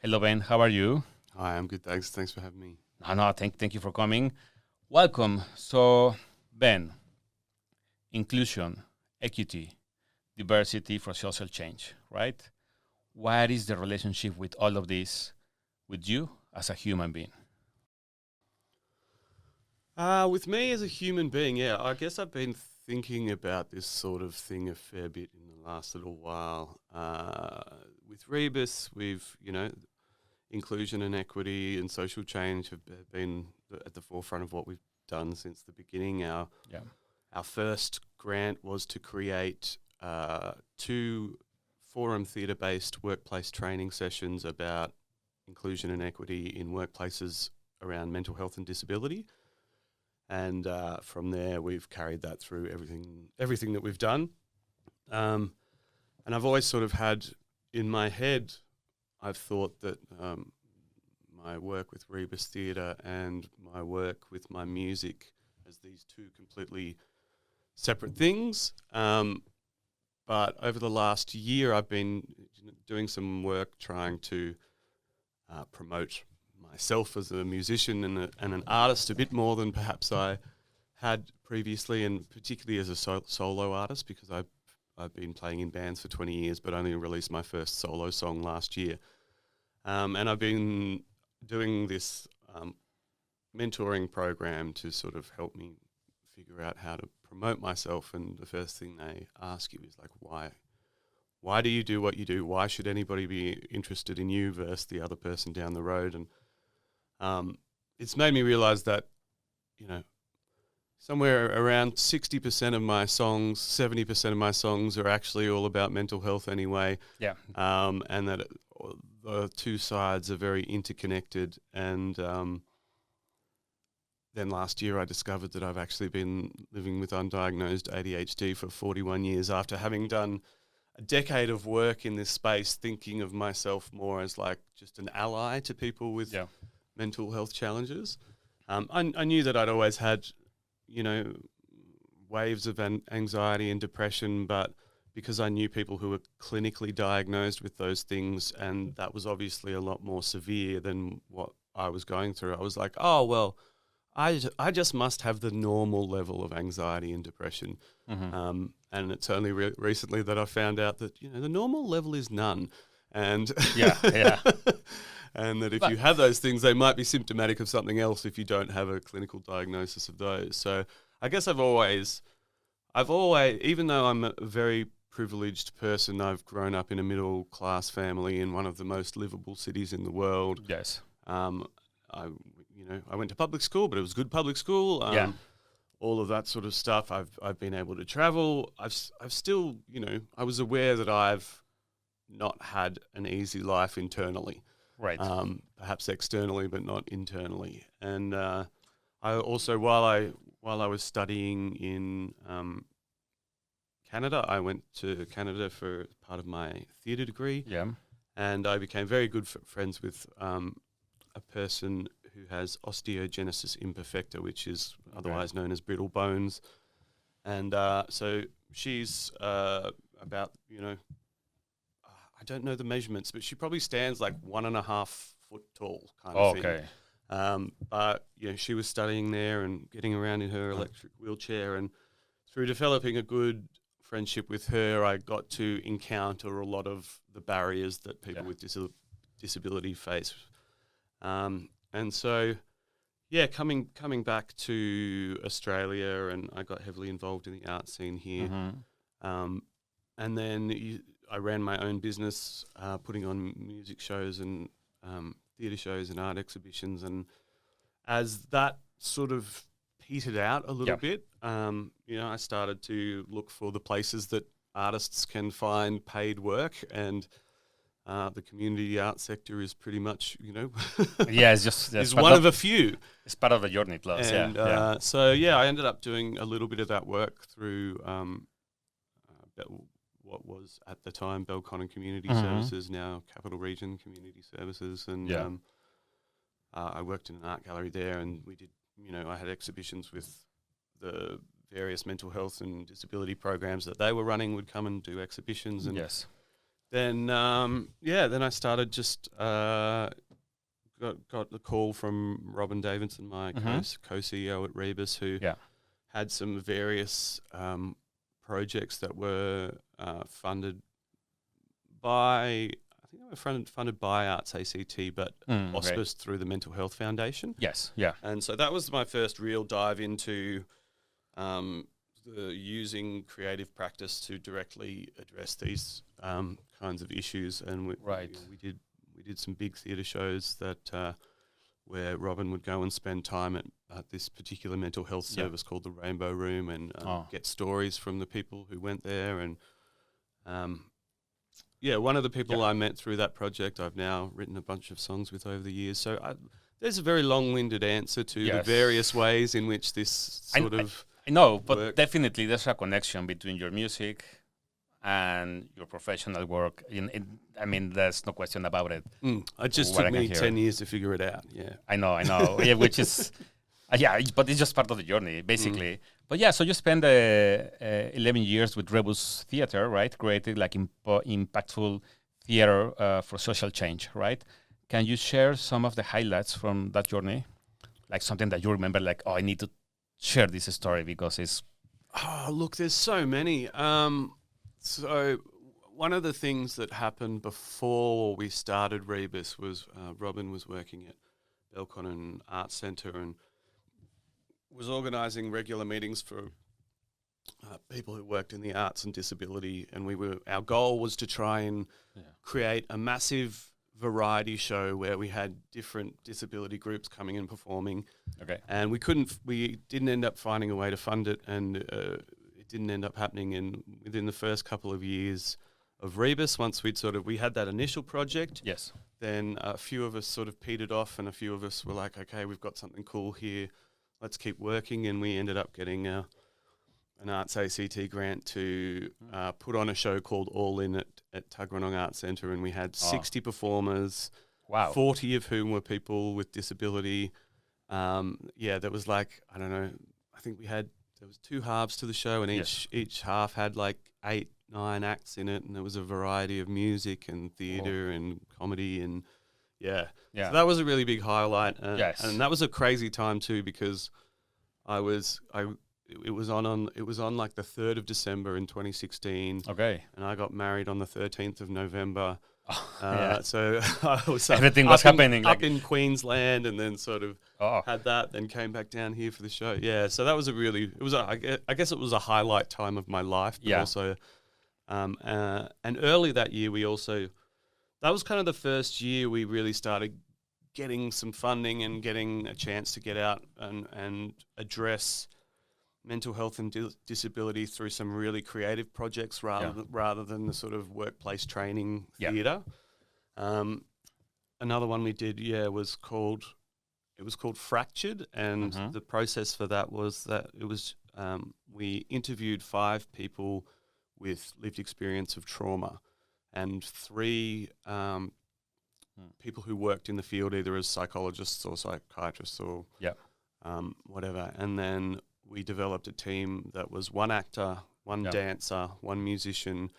Hello, Ben. How are you? Hi, I'm good, thanks. Thanks for having me. No, thank you for coming. Welcome. So, Ben, inclusion, equity, diversity for social change, right? What is the relationship with all of this with you as a human being? With me as a human being, I guess I've been thinking about this sort of thing a fair bit in the last little while. With Rebus, inclusion and equity and social change have been at the forefront of what we've done since the beginning. Our first grant was to create two forum theatre-based workplace training sessions about inclusion and equity in workplaces around mental health and disability. And from there, we've carried that through everything that we've done. And I've always sort of had in my head, I've thought that my work with Rebus Theatre and my work with my music as these two completely separate things. But over the last year, I've been doing some work trying to promote myself as a musician and an artist a bit more than perhaps I had previously, and particularly as a solo artist, because I've been playing in bands for 20 years but only released my first solo song last year. And I've been doing this mentoring program to sort of help me figure out how to promote myself, and the first thing they ask you is like, why do you do what you do? Why should anybody be interested in you versus the other person down the road? And it's made me realize that, somewhere around 60% of my songs, 70% of my songs are actually all about mental health anyway. Yeah. And that the two sides are very interconnected. And then last year I discovered that I've actually been living with undiagnosed ADHD for 41 years after having done a decade of work in this space, thinking of myself more as like just an ally to people with mental health challenges. I knew that I'd always had, waves of anxiety and depression, but because I knew people who were clinically diagnosed with those things, and that was obviously a lot more severe than what I was going through, I was like, oh, well, I just must have the normal level of anxiety and depression. Mm-hmm. And it's only recently that I found out that, the normal level is none. And Yeah. and that if you have those things, they might be symptomatic of something else if you don't have a clinical diagnosis of those. So I guess I've always, even though I'm a very privileged person, I've grown up in a middle class family in one of the most livable cities in the world. Yes. I went to public school, but it was good public school. All of that sort of stuff. I've been able to travel. I've still, I was aware that I've not had an easy life internally. Right. Perhaps externally, but not internally. And I also, while I was studying in Canada, I went to Canada for part of my theatre degree. Yeah. And I became very good friends with a person who has osteogenesis imperfecta, which is otherwise known as brittle bones. And so she's about, I don't know the measurements, but she probably stands like 1.5 foot tall kind of thing. Okay. But, she was studying there and getting around in her electric wheelchair. And through developing a good friendship with her, I got to encounter a lot of the barriers that people with disability face. And so, coming back to Australia, and I got heavily involved in the art scene here. Mm-hmm. And then I ran my own business, putting on music shows and theatre shows and art exhibitions. And as that sort of petered out a little bit, I started to look for the places that artists can find paid work, and the community art sector is pretty much, It's just is one of a few. It's part of the journey, plus. And so I ended up doing a little bit of that work through what was at the time Belconnen Community Services, now Capital Region Community Services, and I worked in an art gallery there, and we did, I had exhibitions with the various mental health and disability programs that they were running. Would come and do exhibitions, and then then I started just got the call from Robin Davidson, my co-CEO at Rebus, who had some various projects that were funded by, I think they were funded by Arts ACT, but auspiced through the Mental Health Foundation. Yes, yeah. And so that was my first real dive into using creative practice to directly address these kinds of issues. And we did some big theatre shows that where Robin would go and spend time at this particular mental health service called the Rainbow Room and get stories from the people who went there. And one of the people I met through that project I've now written a bunch of songs with over the years. So there's a very long-winded answer to the various ways in which this I know, but definitely there's a connection between your music and your professional work. I mean, there's no question about it. It just took me 10 years to figure it out. Yeah, I know. Which is, but it's just part of the journey, basically. But so you spent 11 years with Rebus Theatre, right? Created like impactful theatre for social change, right? Can you share some of the highlights from that journey? Like something that you remember, like, I need to share this story because it's... Oh, look, there's so many. So one of the things that happened before we started Rebus was Robin was working at Belconnen Arts Centre and was organising regular meetings for people who worked in the arts and disability, and our goal was to try and create a massive variety show where we had different disability groups coming and performing. Okay. And we didn't end up finding a way to fund it, and it didn't end up happening. And within the first couple of years of Rebus, once we had that initial project, then a few of us sort of petered off, and a few of us were like, okay, we've got something cool here, let's keep working. And we ended up getting an Arts ACT grant to put on a show called All In at Tuggeranong Arts Centre, and we had 60 performers, 40 of whom were people with disability. There was like, I don't know, I think there was 2 halves to the show, and each half had like 8-9 acts in it, and there was a variety of music and theatre and comedy and So that was a really big highlight, and that was a crazy time too, because it was on like the 3rd of December in 2016. Okay. And I got married on the 13th of November. So I was everything was happening up in Queensland, and then sort of had that, then came back down here for the show. Yeah. So that was I guess it was a highlight time of my life, but also, and early that year that was kind of the first year we really started getting some funding and getting a chance to get out and address mental health and disability through some really creative projects rather than the sort of workplace training theatre. Another one we did, was called Fractured, and the process for that was that it was we interviewed 5 people with lived experience of trauma, and 3 people who worked in the field either as psychologists or psychiatrists or whatever, and then we developed a team that was 1 actor, 1 dancer, 1 musician,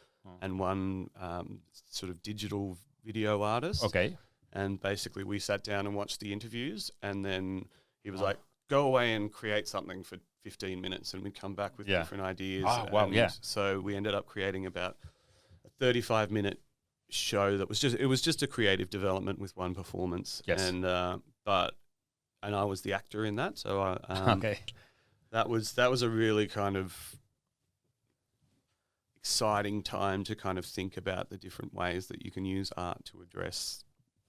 and 1 sort of digital video artist. Okay. And basically we sat down and watched the interviews, and then he was like, go away and create something for 15 minutes, and we'd come back with different ideas. Oh, wow, So we ended up creating about a 35-minute show that was just a creative development with 1 performance. Yes. And I was the actor in that, so okay. That was a really kind of exciting time to kind of think about the different ways that you can use art to address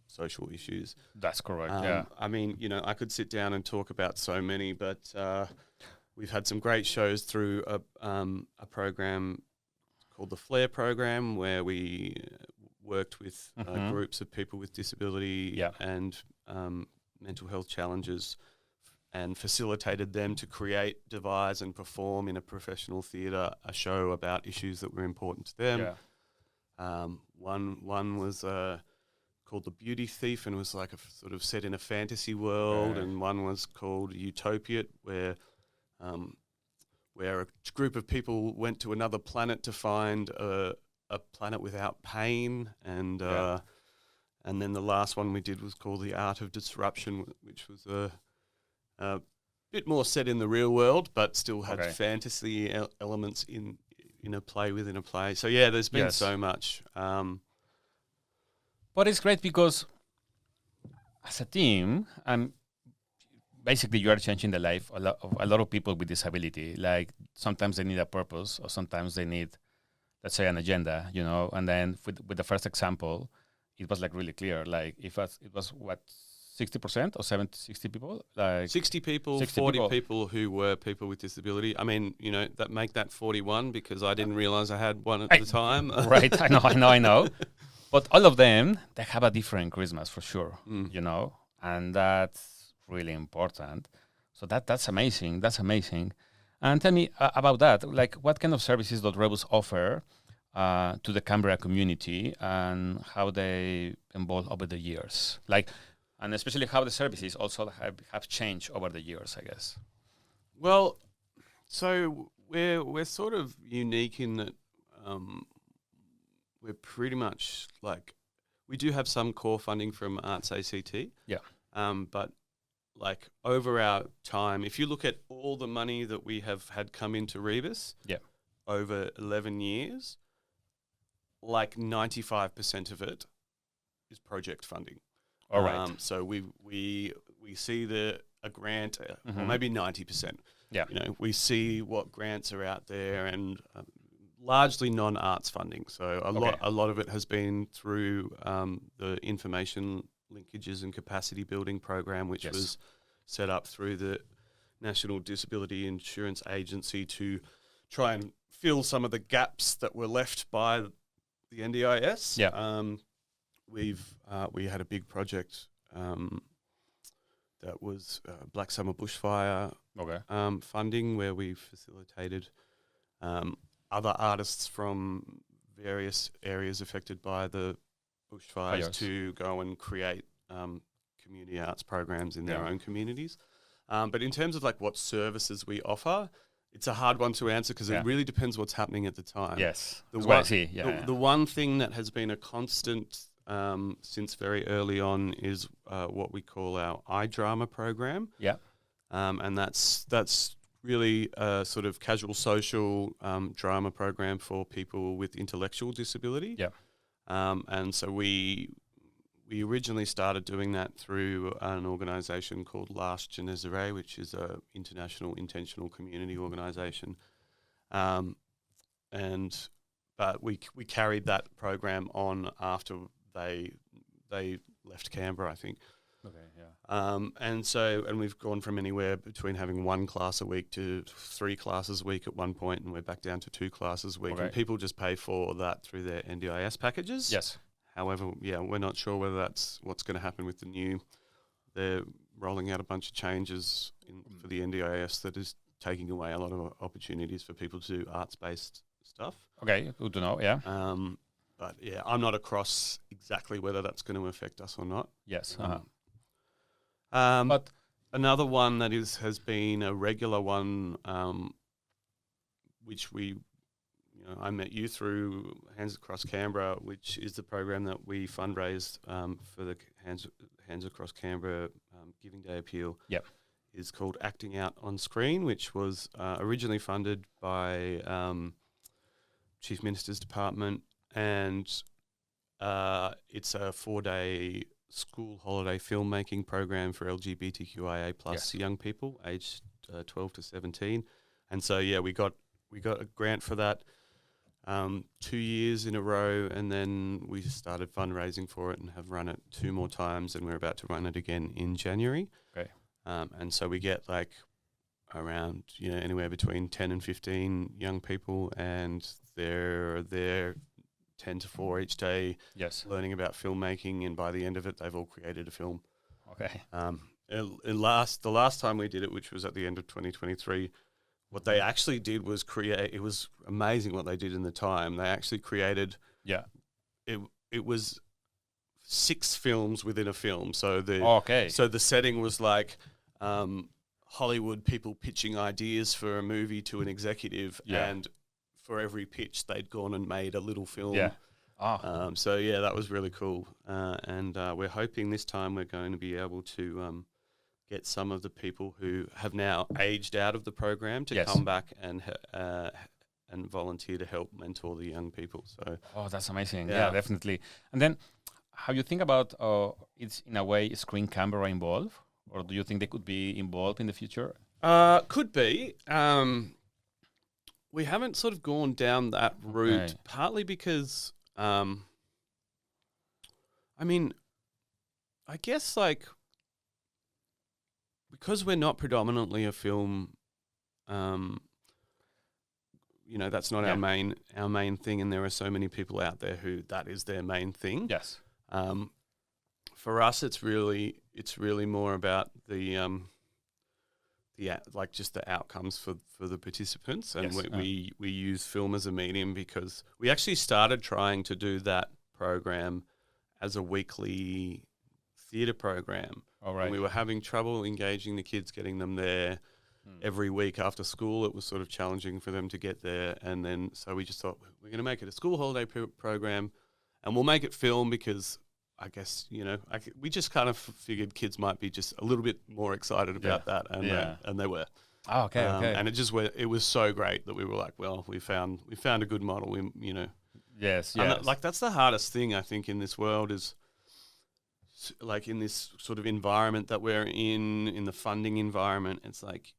social issues. That's correct. I mean, I could sit down and talk about so many, but we've had some great shows through a program called the FLARE program, where we worked with groups of people with disability and mental health challenges, and facilitated them to create, devise and perform in a professional theatre a show about issues that were important to them. One was called The Beauty Thief, and it was like a sort of set in a fantasy world, and one was called Utopia, where a group of people went to another planet to find a planet without pain, and then the last one we did was called The Art of Disruption, which was a bit more set in the real world, but still had fantasy elements in a play within a play. So yeah, there's been so much. But it's great because as a team, basically you are changing the life of a lot of people with disability. Like sometimes they need a purpose, or sometimes they need, let's say, an agenda, you know. And then with the first example, it was like really clear. Like it was what, 60% or 60 people? Like 60 people, 40 people who were people with disability. I mean, you know, that make that 41 because I didn't realize I had one at the time. Right, I know. But all of them, they have a different Christmas for sure, you know, and that's really important. So that's amazing. That's amazing. And tell me about that. Like, what kind of services does Rebus offer to the Canberra community, and how they evolve over the years? Like, and especially how the services also have changed over the years, I guess. Well, so we're sort of unique in that we're pretty much like, we do have some core funding from Arts ACT. Yeah. But like over our time, if you look at all the money that we have had come into Rebus over 11 years, like 95% of it is project funding. All right. So we see a grant, or maybe 90%. Yeah. You know, we see what grants are out there, and largely non-arts funding. So a lot of it has been through the information linkages and capacity building program, which was set up through the National Disability Insurance Agency to try and fill some of the gaps that were left by the NDIS. Yeah. We had a big project that was Black Summer Bushfire funding, where we facilitated other artists from various areas affected by the bushfires to go and create community arts programs in their own communities. But in terms of like what services we offer, it's a hard one to answer because it really depends what's happening at the time. Yes, the one thing that has been a constant since very early on is what we call our iDrama program. Yeah. And that's really a sort of casual social drama program for people with intellectual disability. Yeah. And so we originally started doing that through an organisation called Last Genezare, which is a international intentional community organisation. But we carried that program on after they left Canberra, I think. Okay, yeah. And we've gone from anywhere between having one class a week to 3 classes a week at one point, and we're back down to 2 classes a week. Okay. And people just pay for that through their NDIS packages. Yes. However, we're not sure whether that's what's going to happen with the new. They're rolling out a bunch of changes for the NDIS that is taking away a lot of opportunities for people to do arts-based stuff. Okay, good to know, yeah. But yeah, I'm not across exactly whether that's going to affect us or not. Yes. But another one that has been a regular one, which I met you through Hands Across Canberra, which is the program that we fundraised for the Hands Across Canberra Giving Day Appeal. Yep. Is called Acting Out on Screen, which was originally funded by Chief Minister's Department, and it's a 4-day school holiday filmmaking program for LGBTQIA plus young people aged 12 to 17. And so we got a grant for that 2 years in a row, and then we started fundraising for it and have run it 2 more times, and we're about to run it again in January. Okay. And so we get like around anywhere between 10 and 15 young people, and they're 10 to 4 each day, learning about filmmaking, and by the end of it, they've all created a film. Okay. The last time we did it, which was at the end of 2023, what they actually did was create. It was amazing what they did in the time. They actually created. Yeah. It was 6 films within a film. So So the setting was like Hollywood people pitching ideas for a movie to an executive, and for every pitch they'd gone and made a little film. Yeah. So yeah, that was really cool. And we're hoping this time we're going to be able to get some of the people who have now aged out of the program to come back and volunteer to help mentor the young people. So that's amazing. Yeah, definitely. And then how you think about it's in a way Screen Canberra involved, or do you think they could be involved in the future? Could be. We haven't sort of gone down that route, partly because, I mean, I guess like because we're not predominantly a film, that's not our main thing, and there are so many people out there who that is their main thing. Yes. For us, it's really more about the just the outcomes for the participants, and we use film as a medium because we actually started trying to do that program as a weekly theatre program. All right. And we were having trouble engaging the kids, getting them there every week after school. It was sort of challenging for them to get there, and then so we just thought we're going to make it a school holiday program, and we'll make it film because I guess, we just kind of figured kids might be just a little bit more excited about that, and they were. Oh, okay. And it was so great that we were like, well, we found a good model. Yes. And that's the hardest thing I think in this world is, like in this sort of environment that we're in the funding environment. It's like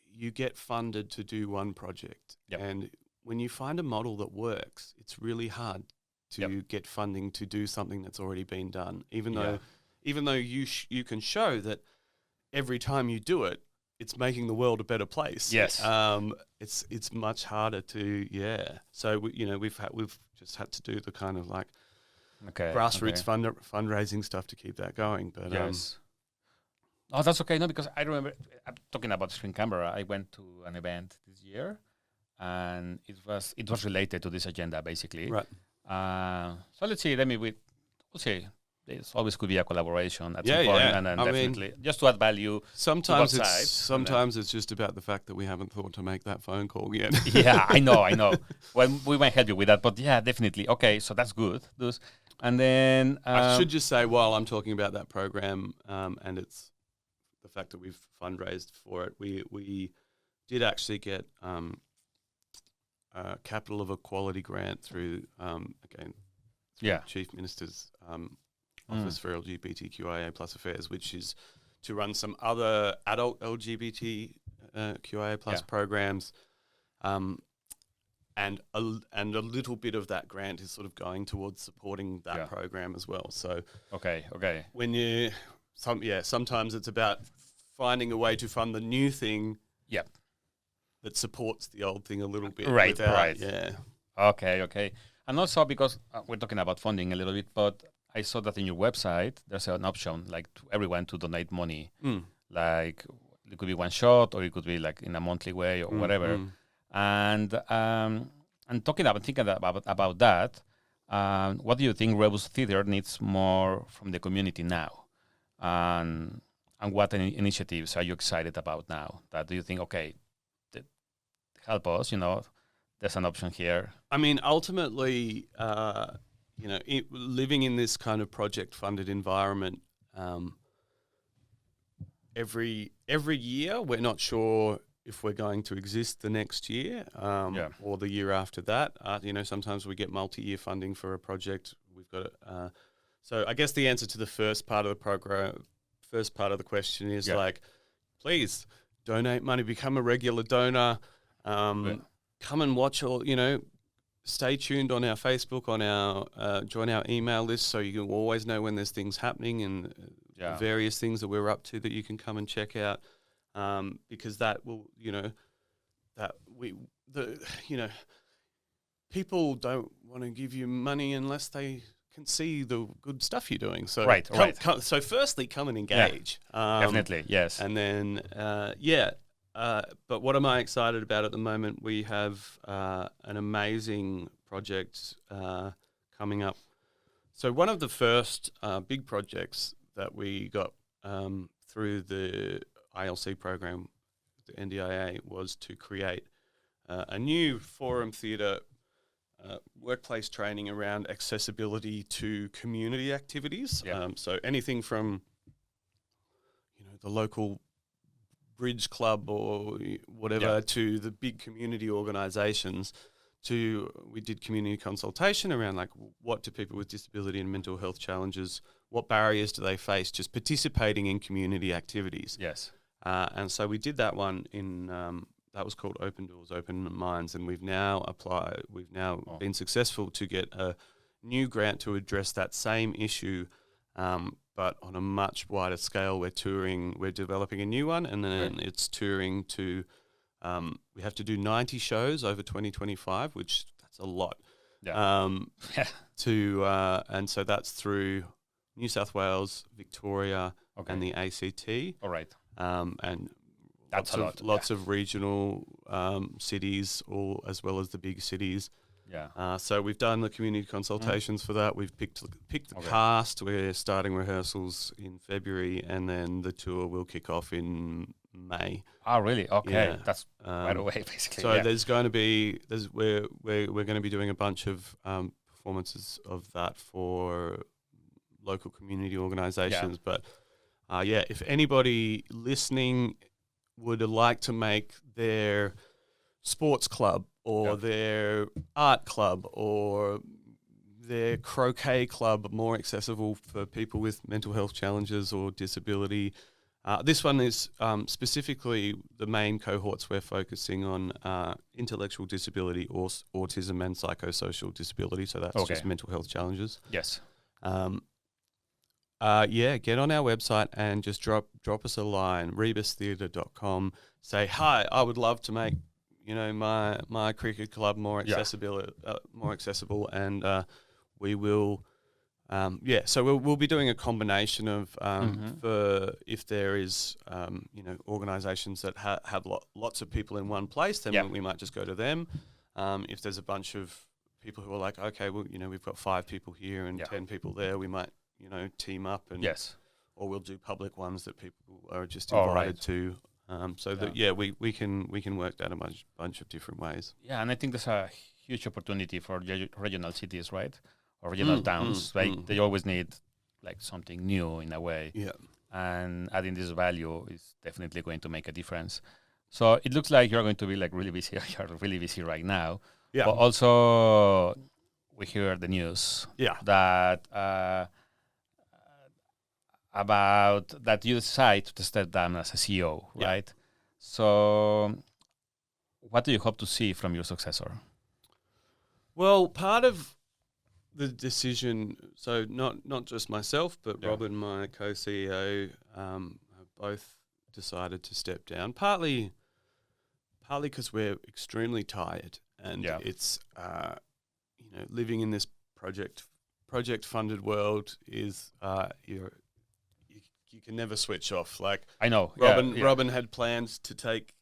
you get funded to do one project, and when you find a model that works, it's really hard to get funding to do something that's already been done, even though you can show that every time you do it, it's making the world a better place. Yes. It's much harder to So we've just had to do the kind of like grassroots fundraising stuff to keep that going. But that's okay. No, because I remember I'm talking about Screen Canberra. I went to an event this year, and it was related to this agenda basically. Right. So let's see. We'll see. There's always could be a collaboration at some point, and then definitely just to add value. Sometimes it's just about the fact that we haven't thought to make that phone call yet. Yeah, I know. Well, we might help you with that, but yeah, definitely. Okay, so that's good. And then I should just say, while I'm talking about that program, and it's the fact that we've fundraised for it, we did actually get Capital of Equality grant through Chief Minister's Office for LGBTQIA+ Affairs, which is to run some other adult LGBTQIA+ programs, and a little bit of that grant is sort of going towards supporting that program as well. So when sometimes it's about finding a way to fund the new thing. Yep. That supports the old thing a little bit. Right. Yeah. Okay. And also because we're talking about funding a little bit, but I saw that in your website, there's an option like to everyone to donate money. Like it could be one shot, or it could be like in a monthly way or whatever. And thinking about that, what do you think Rebus Theatre needs more from the community now? And what initiatives are you excited about now? That do you think, help us, there's an option here. I mean, ultimately, living in this kind of project-funded environment, every year we're not sure if we're going to exist the next year or the year after that. Sometimes we get multi-year funding for a project. We've got so I guess the answer to the first part of the question is please donate money, become a regular donor. Come and watch stay tuned on our Facebook, on our join our email list, so you can always know when there's things happening and various things that we're up to that you can come and check out, because that will people don't want to give you money unless they can see the good stuff you're doing. So so firstly, come and engage. Definitely, yes. And then but what am I excited about at the moment? We have an amazing project coming up. So one of the first big projects that we got through the ILC program, the NDIA, was to create a new forum theatre workplace training around accessibility to community activities. So anything from, the local bridge club or whatever to the big community organisations. We did community consultation around like what do people with disability and mental health challenges, what barriers do they face just participating in community activities? Yes. And so we did that one in that was called Open Doors, Open Minds, and we've now been successful to get a new grant to address that same issue, but on a much wider scale. We're developing a new one, and then it's touring to. We have to do 90 shows over 2025, which that's a lot. Yeah. And so that's through New South Wales, Victoria, and the ACT. All right. And that's lots of regional cities, all as well as the big cities. Yeah. So we've done the community consultations for that. We've picked the cast. We're starting rehearsals in February, and then the tour will kick off in May. Oh, really? Okay, yeah. That's right away, basically. So there's going to be we're going to be doing a bunch of performances of that for local community organisations. Yeah. But if anybody listening would like to make their sports club or their art club or their croquet club more accessible for people with mental health challenges or disability. This one is specifically the main cohorts we're focusing on intellectual disability or autism and psychosocial disability. So that's just mental health challenges. Yes. Get on our website and just drop us a line, rebustheatre.com. Say, hi, I would love to make my cricket club more accessible, and we will. So we'll be doing a combination of for if there is organisations that have lots of people in one place, then we might just go to them. If there's a bunch of people who are like, okay, well, we've got 5 people here and 10 people there, we might team up and or we'll do public ones that people are just invited to. We can work that a bunch of different ways. Yeah, and I think there's a huge opportunity for regional cities, right? Or regional towns. They always need like something new in a way. Yeah. And adding this value is definitely going to make a difference. So it looks like you're going to be like really busy. You're really busy right now. Yeah. But also we hear the news that about that you decide to step down as a CEO, right? So what do you hope to see from your successor? Well, part of the decision, so not just myself, but Robin, my co-CEO, have both decided to step down, partly because we're extremely tired, and it's living in this project funded world is you can never switch off. Like I know, Robin had plans to take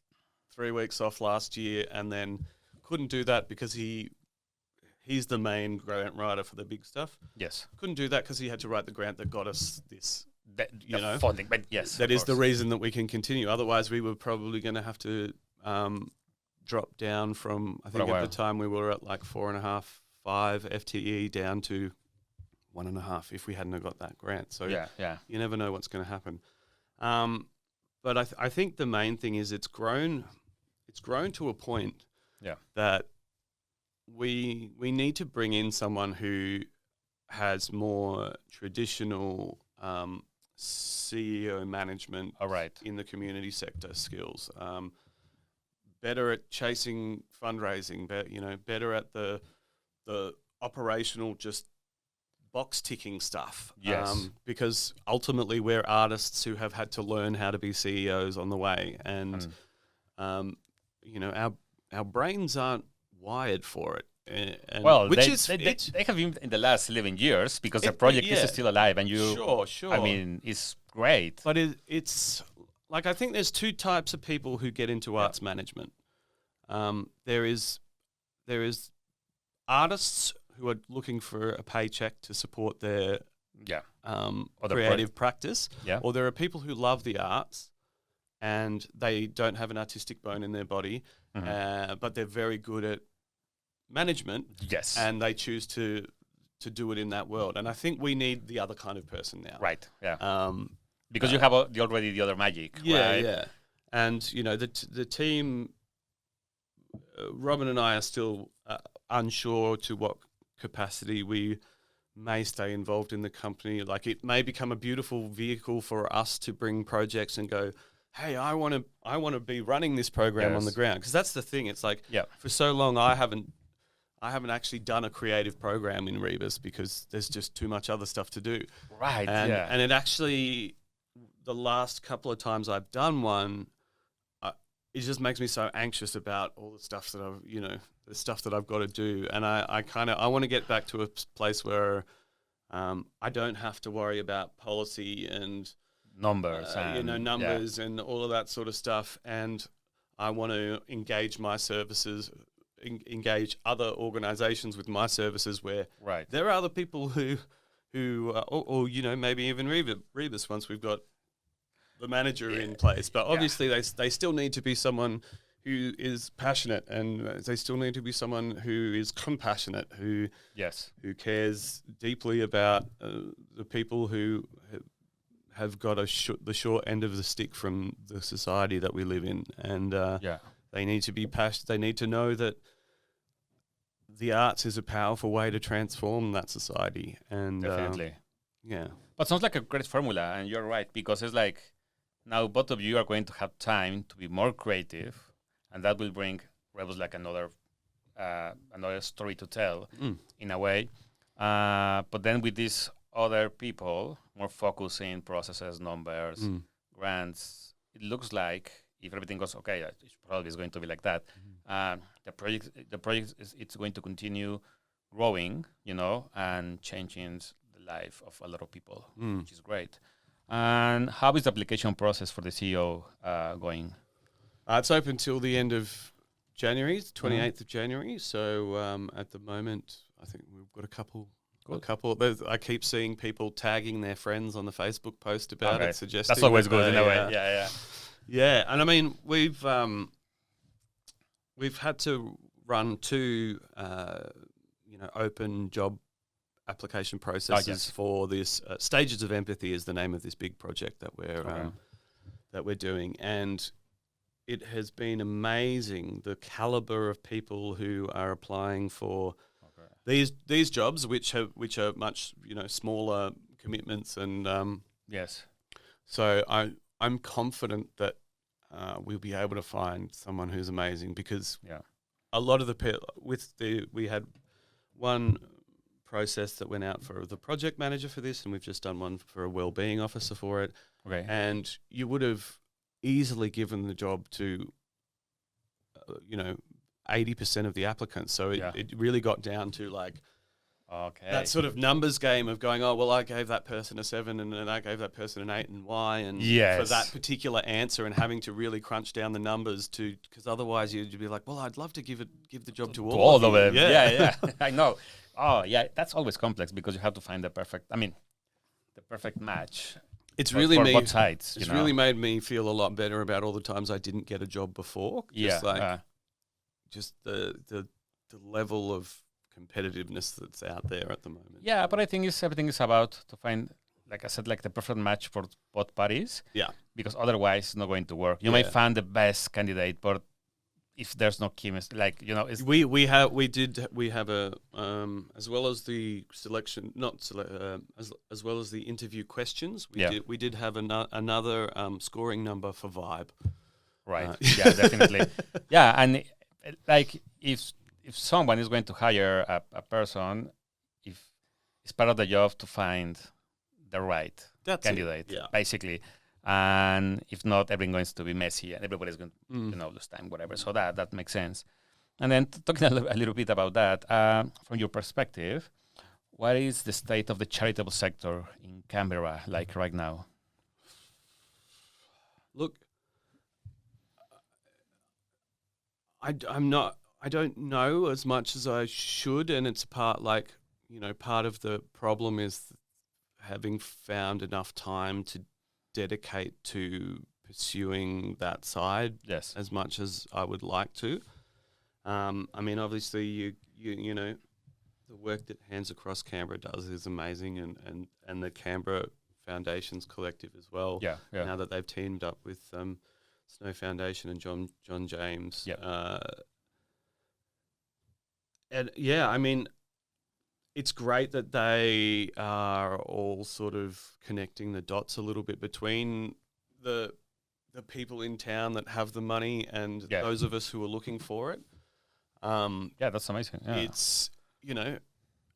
3 weeks off last year, and then couldn't do that because he's the main grant writer for the big stuff. Yes. Couldn't do that because he had to write the grant that got us this, funding. But yes, that is the reason that we can continue. Otherwise, we were probably going to have to drop down from, I think at the time we were at like 4.5, 5 FTE down to 1.5 if we hadn't have got that grant. So you never know what's going to happen. But I think the main thing is it's grown to a point that we need to bring in someone who has more traditional CEO management in the community sector skills, better at chasing fundraising, better at the operational just box ticking stuff. Yes. Because ultimately we're artists who have had to learn how to be CEOs on the way, and our brains aren't wired for it. They have been in the last 11 years because the project is still alive, and you. Sure. I mean, it's great. But it's like I think there's 2 types of people who get into arts management. There is artists who are looking for a paycheck to support their creative practice, or there are people who love the arts and they don't have an artistic bone in their body, but they're very good at management. Yes. And they choose to do it in that world. And I think we need the other kind of person now. Right. Yeah. Because you have already the other magic. Yeah. Right? Yeah. And the team, Robin and I are still unsure to what capacity we may stay involved in the company. Like, it may become a beautiful vehicle for us to bring projects and go, hey, I want to be running this program on the ground. Because that's the thing. It's like, for so long I haven't actually done a creative program in Rebus because there's just too much other stuff to do. Right. And it actually, the last couple of times I've done one, it just makes me so anxious about all the stuff that I've got to do. And I want to get back to a place where I don't have to worry about policy and numbers, and all of that sort of stuff. And I want to engage my services, engage other organizations with my services where there are other people who maybe even Rebus once we've got the manager in place, but obviously they still need to be someone who is passionate, and they still need to be someone who is compassionate, who cares deeply about the people who have got the short end of the stick from the society that we live in, and they need to be passionate. They need to know that the arts is a powerful way to transform that society, and definitely, But it sounds like a great formula, and you're right, because it's like, now both of you are going to have time to be more creative, and that will bring Rebus like another story to tell in a way. But then with these other people, more focusing processes, numbers, grants, it looks like if everything goes okay, it probably is going to be like that. The project it's going to continue growing, and changing the life of a lot of people, which is great. And how is the application process for the CEO going? It's open till the end of January, 28th of January. So at the moment, I think we've got a couple. I keep seeing people tagging their friends on the Facebook post about it, suggesting that's always good in a way. Yeah. And I mean, we've had to run 2, open job application processes for this. Stages of Empathy is the name of this big project that we're doing, and it has been amazing the caliber of people who are applying for these jobs, which are much smaller commitments, and So I'm confident that we'll be able to find someone who's amazing, because a lot of we had one process that went out for the project manager for this, and we've just done one for a wellbeing officer for it. Okay. And you would have easily given the job to, 80% of the applicants. So it really got down to like that sort of numbers game of going, oh, well, I gave that person a 7 and then I gave that person an 8 and why, and for that particular answer, and having to really crunch down the numbers because otherwise you'd be like, well, I'd love to give the job to all of them. Yeah. I know. Oh, yeah, that's always complex because you have to find the perfect match. It's really for both sides. It's really made me feel a lot better about all the times I didn't get a job before. Just the level of competitiveness that's out there at the moment. Yeah, but I think everything is about to find, like I said, like the perfect match for both parties. Yeah. Because otherwise it's not going to work. You might find the best candidate, but if there's no chemistry, we have a as well as the selection, as well as the interview questions, we did have another scoring number for vibe. Right. Yeah, definitely. Yeah, and like if someone is going to hire a person, if it's part of the job to find the right candidate, basically. And if not, everything's going to be messy and everybody's going to lose time, whatever. So that makes sense. And then talking a little bit about that, from your perspective, what is the state of the charitable sector in Canberra like right now? Look, I don't know as much as I should, and it's part of the problem is having found enough time to dedicate to pursuing that side Yes. as much as I would like to. I mean, obviously, you know, the work that Hands Across Canberra does is amazing, and the Canberra Foundations Collective as well. Yeah. Now that they've teamed up with Snow Foundation and John James. Yeah. And yeah, I mean, it's great that they are all sort of connecting the dots a little bit between the people in town that have the money and those of us who are looking for it. That's amazing. Yeah. It's, you know,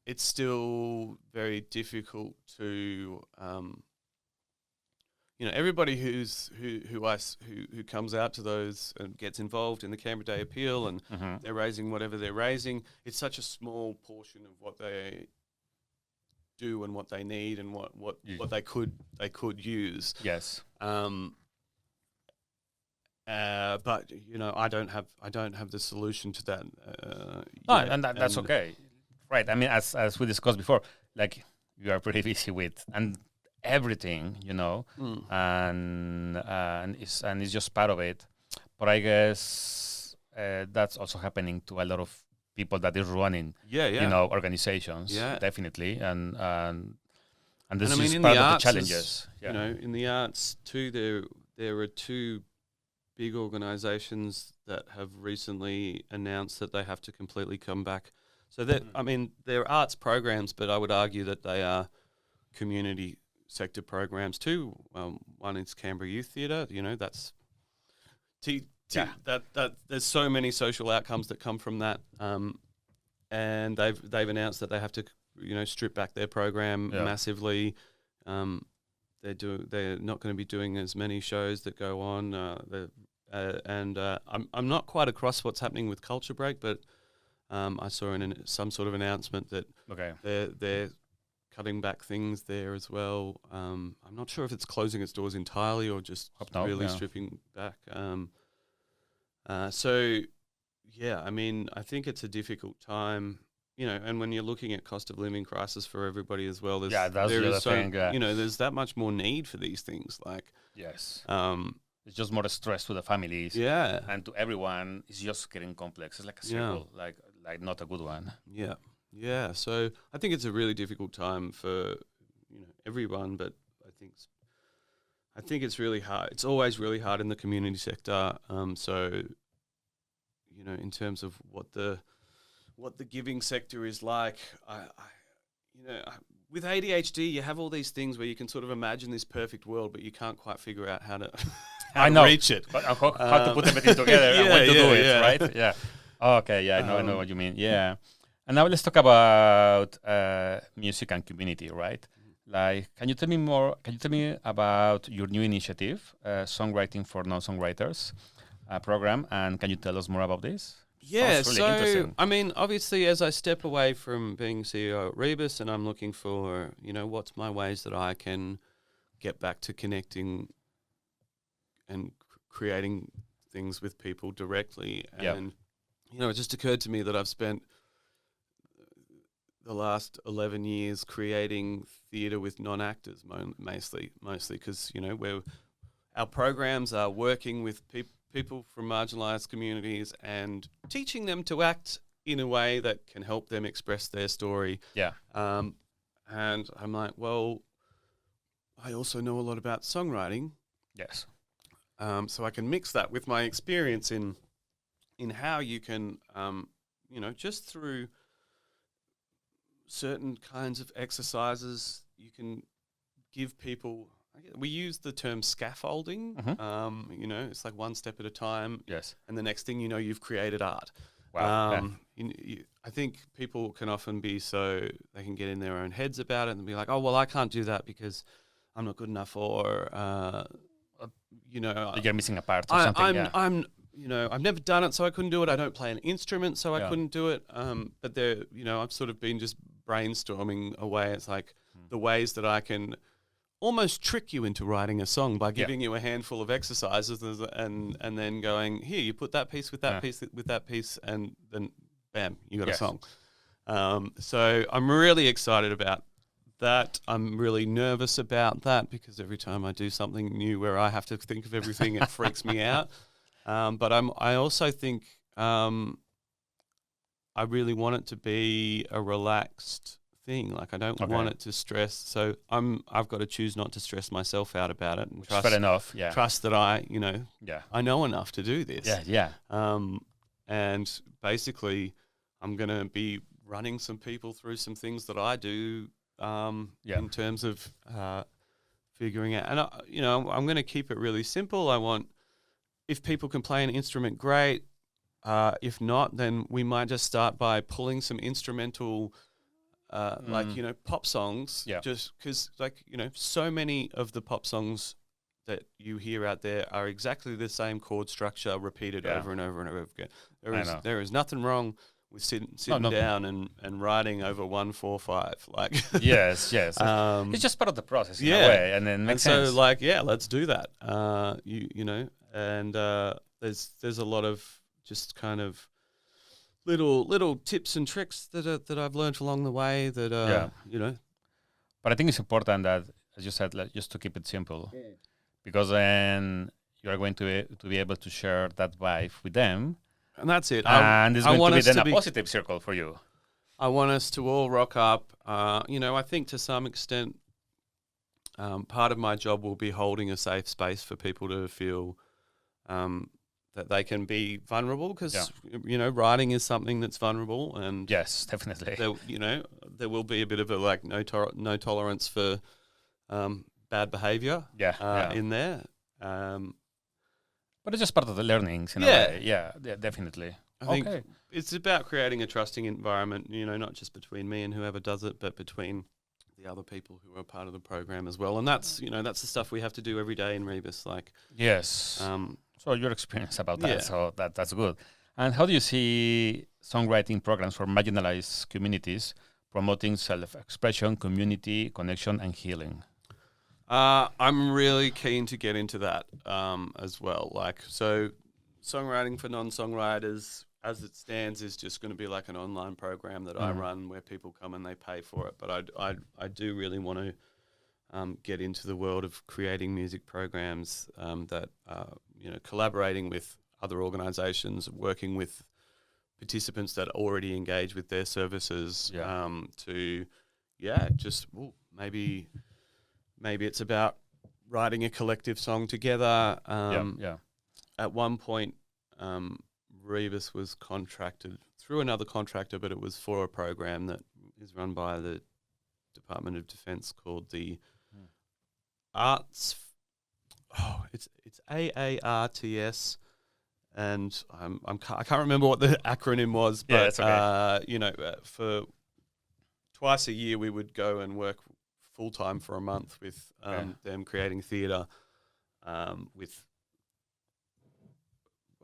it's still very difficult to, you know, everybody who comes out to those and gets involved in the Canberra Day Appeal and they're raising whatever they're raising, it's such a small portion of what they do and what they need and what they could use. Yes. But you know, I don't have the solution to that. And that's okay, right? I mean, as we discussed before, like you are pretty busy with everything, you know, and it's just part of it. But I guess that's also happening to a lot of people that is running, you know, organizations, definitely, and this I mean, is in part the of the arts challenges. You know, in the arts too, there are two big organizations that have recently announced that they have to completely come back. So that I mean, they're arts programs, but I would argue that they are community sector programs too. One is Canberra Youth Theatre. You know, that's that there's so many social outcomes that come from that. And they've announced that they have to, you know, strip back their program massively. They're not going to be doing as many shows that go on. I'm not quite across what's happening with Culture Break, but I saw some sort of announcement that they're cutting back things there as well. I'm not sure if it's closing its doors entirely or just really stripping back. So yeah, I mean, I think it's a difficult time. You know, and when you're looking at cost of living crisis for everybody as well, there's you know, there's that much more need for these things. Like, it's just more stress to the families, and to everyone. It's just getting complex. It's like a circle, like not a good one. Yeah. So I think it's a really difficult time for, you know, everyone, but I think it's really hard. It's always really hard in the community sector. So, you know, in terms of what the giving sector is like, with ADHD, you have all these things where you can sort of imagine this perfect world, but you can't quite figure out how to reach it. But how to put everything together and when to do it, right? Yeah. Okay, I know what you mean. Yeah. And now let's talk about music and community, right? Like, can you tell me about your new initiative, Songwriting for Non-Songwriters program, and can you tell us more about this? Yeah, really I mean, obviously, as I step away from being CEO at Rebus and I'm looking for, you know, what's my ways that I can get back to connecting and creating things with people directly. And, you know, it just occurred to me that I've spent the last 11 years creating theatre with non-actors, mostly because, you know, our programs are working with people from marginalised communities and teaching them to act in a way that can help them express their story. And I'm like, well, I also know a lot about songwriting. Yes. So I can mix that with my experience in how you can, you know, just through certain kinds of exercises, you can give people. We use the term scaffolding. You know, it's like one step at a time. Yes. And the next thing you know, you've created art. Wow. I think people can often be they can get in their own heads about it and be like, oh, well, I can't do that because I'm not good enough, or, you know. You're missing a part or something. You know, I've never done it, so I couldn't do it. I don't play an instrument, so I couldn't do it. But you know, I've sort of been just brainstorming away. It's like the ways that I can almost trick you into writing a song by giving you a handful of exercises and then going, here, you put that piece with that piece with that piece, and then bam, you got a song. So I'm really excited about that. I'm really nervous about that because every time I do something new where I have to think of everything, it freaks me out. But I also think I really want it to be a relaxed thing. Like I don't want it to stress. So I've got to choose not to stress myself out about it and Which fair enough. Yeah. Trust that I know enough to do this. Yeah. And basically I'm going to be running some people through some things that I do in terms of figuring out. And I'm going to keep it really simple. I want, if people can play an instrument, great. If not, then we might just start by pulling some instrumental, pop songs. Yeah. Just because, so many of the pop songs that you hear out there are exactly the same chord structure repeated over and over and over again. There is nothing wrong with sitting down and writing over 1, 4, 5. Like yes. It's just part of the process in a way, and then makes sense. So let's do that. There's a lot of just kind of little tips and tricks that I've learned along the way that But I think it's important that, as you said, just to keep it simple, because then you are going to be able to share that vibe with them, and that's it. And it's going to be then a positive circle for you. I want us to all rock up. I think to some extent, part of my job will be holding a safe space for people to feel that they can be vulnerable, because writing is something that's vulnerable, and yes, definitely. There will be a bit of a no tolerance for bad behavior in there. But it's just part of the learnings in a way. Yeah, definitely. I think it's about creating a trusting environment, not just between me and whoever does it, but between the other people who are part of the program as well. And that's the stuff we have to do every day in Rebus. Yes. So your experience about that, so that's good. And how do you see songwriting programs for marginalized communities promoting self-expression, community, connection, and healing? I'm really keen to get into that as well. So songwriting for non-songwriters, as it stands, is just going to be like an online program that I run where people come and they pay for it. But I do really want to get into the world of creating music programs that collaborating with other organisations, working with participants that already engage with their services maybe it's about writing a collective song together. At one point, Rebus was contracted through another contractor, but it was for a program that is run by the Department of Defence called the Arts. It's AARTS, and I can't remember what the acronym was, but it's okay. For twice a year we would go and work full time for a month with them creating theatre with,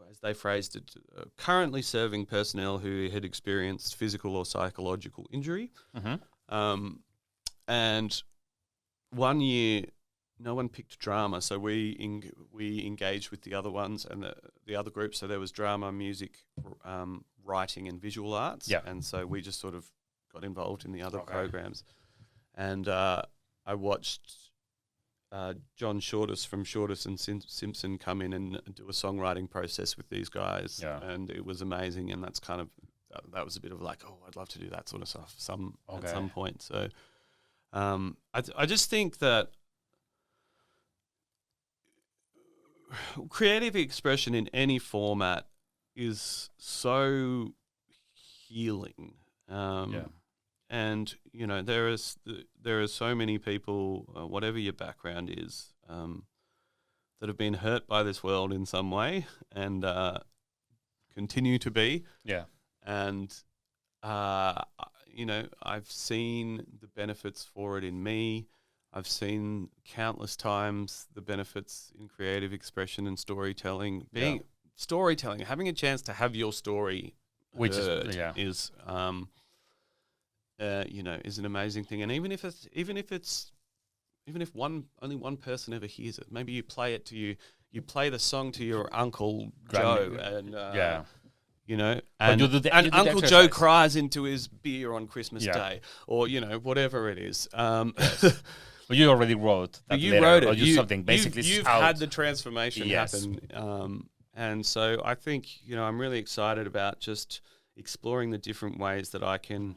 as they phrased it, currently serving personnel who had experienced physical or psychological injury. And one year, no one picked drama, so we engaged with the other ones and the other groups. So there was drama, music, writing, and visual arts. And so we just sort of got involved in the other programs. And I watched John Shortis from Shortis and Simpson come in and do a songwriting process with these guys, and it was amazing. And that's kind of that was a bit of like, I'd love to do that sort of stuff at some point. So I just think that creative expression in any format is so healing. And there are so many people, whatever your background is, that have been hurt by this world in some way and continue to be. And I've seen the benefits for it in me. I've seen countless times the benefits in creative expression and storytelling. Storytelling, having a chance to have your story heard is an amazing thing. And even if only one person ever hears it, maybe you play it to you play the song to your Uncle Joe, and you know, and Uncle Joe cries into his beer on Christmas Day, or whatever it is. Yes. But you already wrote that you letter, wrote it. or something. Basically, you've had the transformation happen, and so I think I'm really excited about just exploring the different ways that I can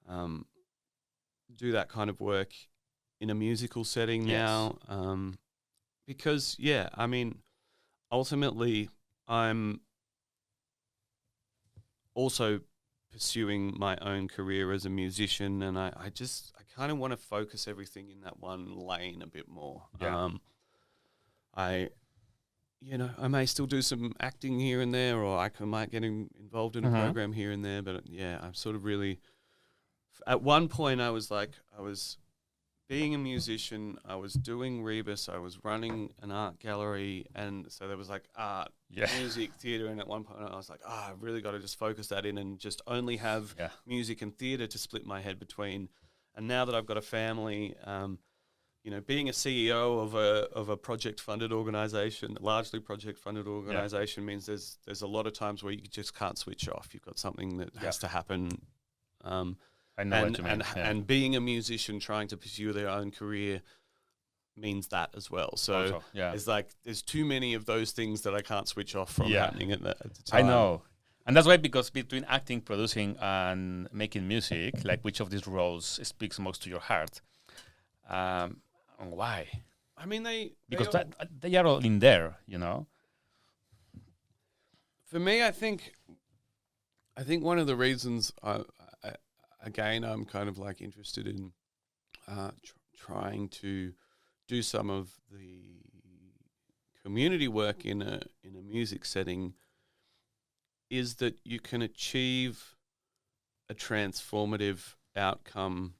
do that kind of work in a musical setting now, because I mean, ultimately, I'm also pursuing my own career as a musician, and I kind of want to focus everything in that one lane a bit more. I may still do some acting here and there, or I might get involved in a program here and there, but I'm sort of really, at one point I was being a musician, I was doing Rebus, I was running an art gallery, and so there was like art, music, theatre, and at one point I was like, I've really got to just focus that in and just only have music and theatre to split my head between. And now that I've got a family, being a CEO of a project-funded organisation, largely project-funded organisation, means there's a lot of times where you just can't switch off. You've got something that has to happen. I know what you mean. And being a musician trying to pursue their own career means that as well. So there's too many of those things that I can't switch off from happening at the time. I know. And that's why, because between acting, producing, and making music, like which of these roles speaks most to your heart? And why? I mean, they are all in there, For me, I think one of the reasons again, I'm kind of like interested in trying to do some of the community work in a music setting is that you can achieve a transformative outcome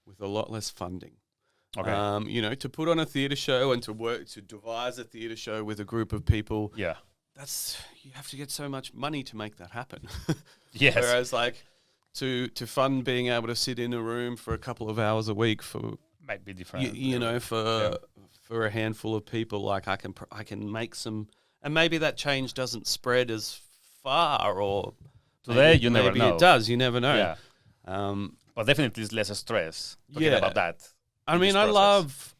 with a lot less funding. Okay. To put on a theatre show and to devise a theatre show with a group of people. Yeah. You have to get so much money to make that happen. Yes. Whereas to fund being able to sit in a room for a couple of hours a week might be different. For a handful of people, like I can make some, and maybe that change doesn't spread as far, or today you never know. Maybe it does. You never know. Yeah. But definitely it's less stress talking about that. I mean, I love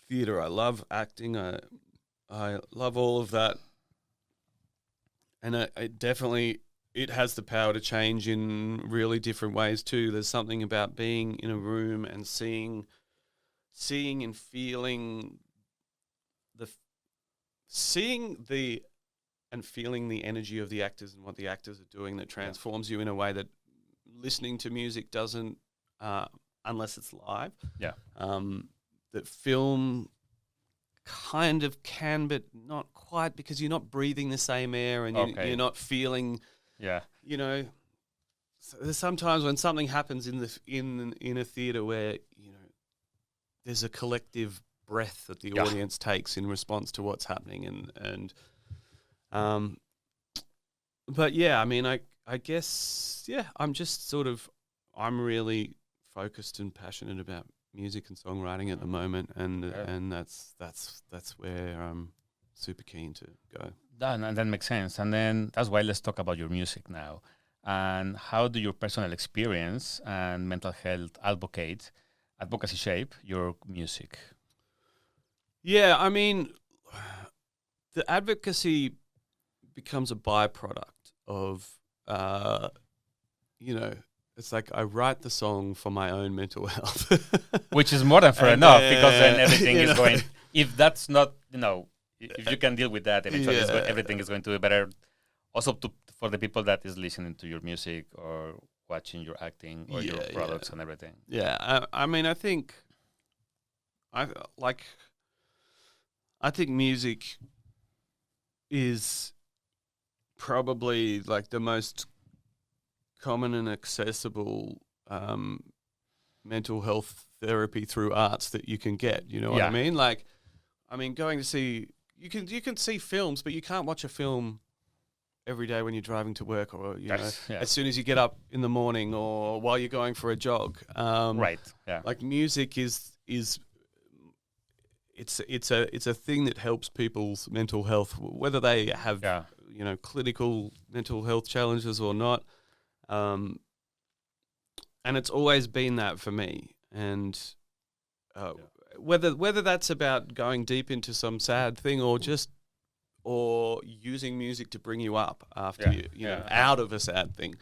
theatre. I love acting. I love all of that, and it has the power to change in really different ways too. There's something about being in a room and seeing and feeling and feeling the energy of the actors and what the actors are doing that transforms you in a way that listening to music doesn't, unless it's live. Yeah. That film kind of can, but not quite, because you're not breathing the same air and you're not feeling. Yeah. So there's sometimes when something happens in a theatre where there's a collective breath that the audience takes in response to what's happening, but I mean, I guess I'm just I'm really focused and passionate about music and songwriting at the moment, and that's where I'm super keen to go. And that makes sense. And then that's why let's talk about your music now. And how do your personal experience and mental health advocacy shape your music? Yeah, I mean, the advocacy becomes a byproduct of, it's like I write the song for my own mental health. Which is more than fair enough, because then everything is going, if that's not, if you can deal with that, eventually everything is going to be better. Also for the people that is listening to your music or watching your acting or your products and everything. Yeah, I mean, I think music is probably like the most common and accessible mental health therapy through arts that you can get. You know what I mean? Like, I mean, going to see you can see films, but you can't watch a film every day when you're driving to work, or as soon as you get up in the morning, or while you're going for a jog. Right. Yeah. Like music is it's a thing that helps people's mental health, whether they have clinical mental health challenges or not. And it's always been that for me. And whether that's about going deep into some sad thing or using music to bring you up after you know, out of a sad thing.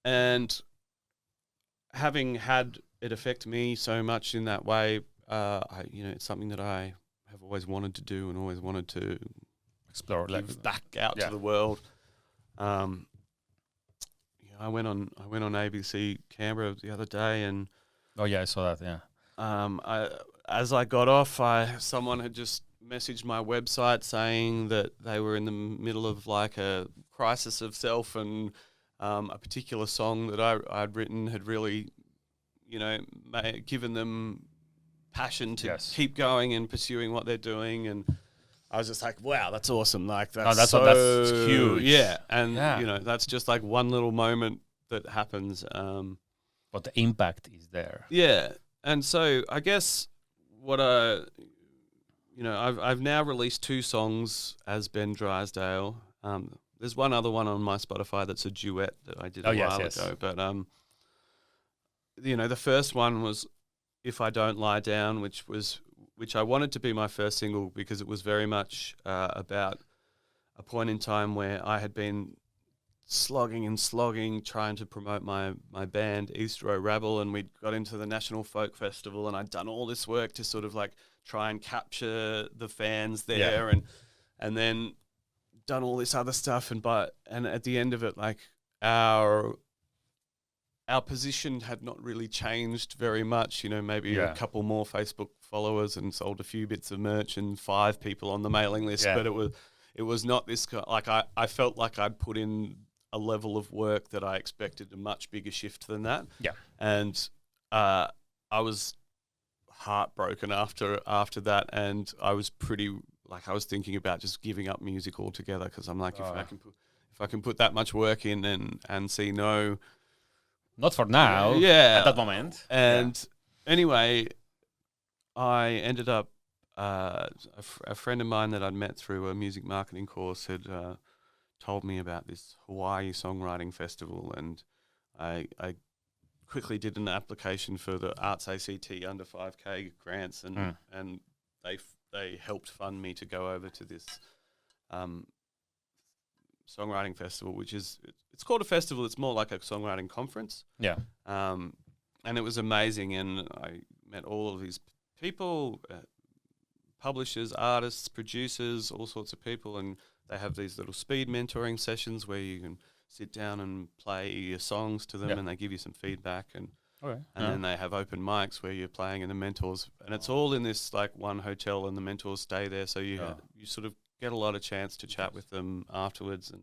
And having had it affect me so much in that way, it's something that I have always wanted to do and always wanted to explore, give back out to the world. I went on ABC Canberra the other day, and I saw that. Yeah. As I got off, someone had just messaged my website saying that they were in the middle of like a crisis of self, and a particular song that I'd written had really, given them passion to keep going and pursuing what they're doing. And I was just like, wow, that's awesome. Like that's huge. Yeah. And that's just like one little moment that happens. But the impact is there. Yeah. And so I guess what I've now released 2 songs as Ben Drysdale. There's one other one on my Spotify that's a duet that I did a while ago. But the first one was If I Don't Lie Down, which I wanted to be my first single because it was very much about a point in time where I had been slogging, trying to promote my band, East Row Rabble, and we got into the National Folk Festival, and I'd done all this work to sort of like try and capture the fans there, and then done all this other stuff, and at the end of it, like our position had not really changed very much. Maybe a couple more Facebook followers and sold a few bits of merch and 5 people on the mailing list, but it was not this like I felt like I'd put in a level of work that I expected a much bigger shift than that. Yeah. And I was heartbroken after that, and I was I was thinking about just giving up music altogether, because I'm like, if I can put that much work in and see no, not for now, at that moment. And anyway, I ended up a friend of mine that I'd met through a music marketing course had told me about this Hawaii songwriting festival, and I quickly did an application for the Arts ACT under 5K grants, and they helped fund me to go over to this songwriting festival, which it's called a festival. It's more like a songwriting conference. Yeah. And it was amazing, and I met all of these people, publishers, artists, producers, all sorts of people, and they have these little speed mentoring sessions where you can sit down and play your songs to them, and they give you some feedback, and then they have open mics where you're playing, and the mentors, and it's all in this like one hotel, and the mentors stay there, so you sort of get a lot of chance to chat with them afterwards. And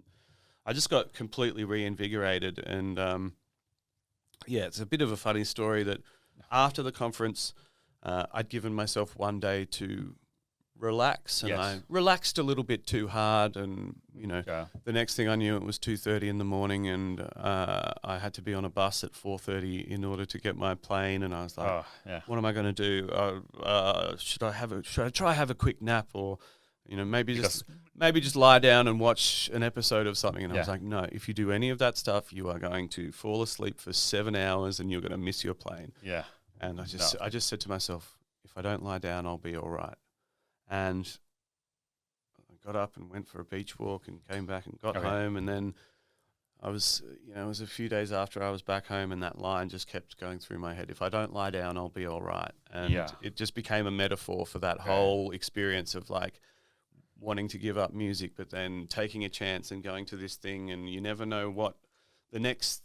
I just got completely reinvigorated, and it's a bit of a funny story that after the conference, I'd given myself one day to relax, and I relaxed a little bit too hard, and the next thing I knew, it was 2:30 in the morning, and I had to be on a bus at 4:30 in order to get my plane, and I was like, what am I going to do? Should I try have a quick nap, or maybe just lie down and watch an episode of something? And I was like, no, if you do any of that stuff, you are going to fall asleep for 7 hours, and you're going to miss your plane. Yeah. And I just said to myself, if I don't lie down, I'll be all right. And I got up and went for a beach walk and came back and got home. And then I was, it was a few days after I was back home, and that line just kept going through my head. If I don't lie down, I'll be all right. And it just became a metaphor for that whole experience of like wanting to give up music, but then taking a chance and going to this thing. And you never know what the next,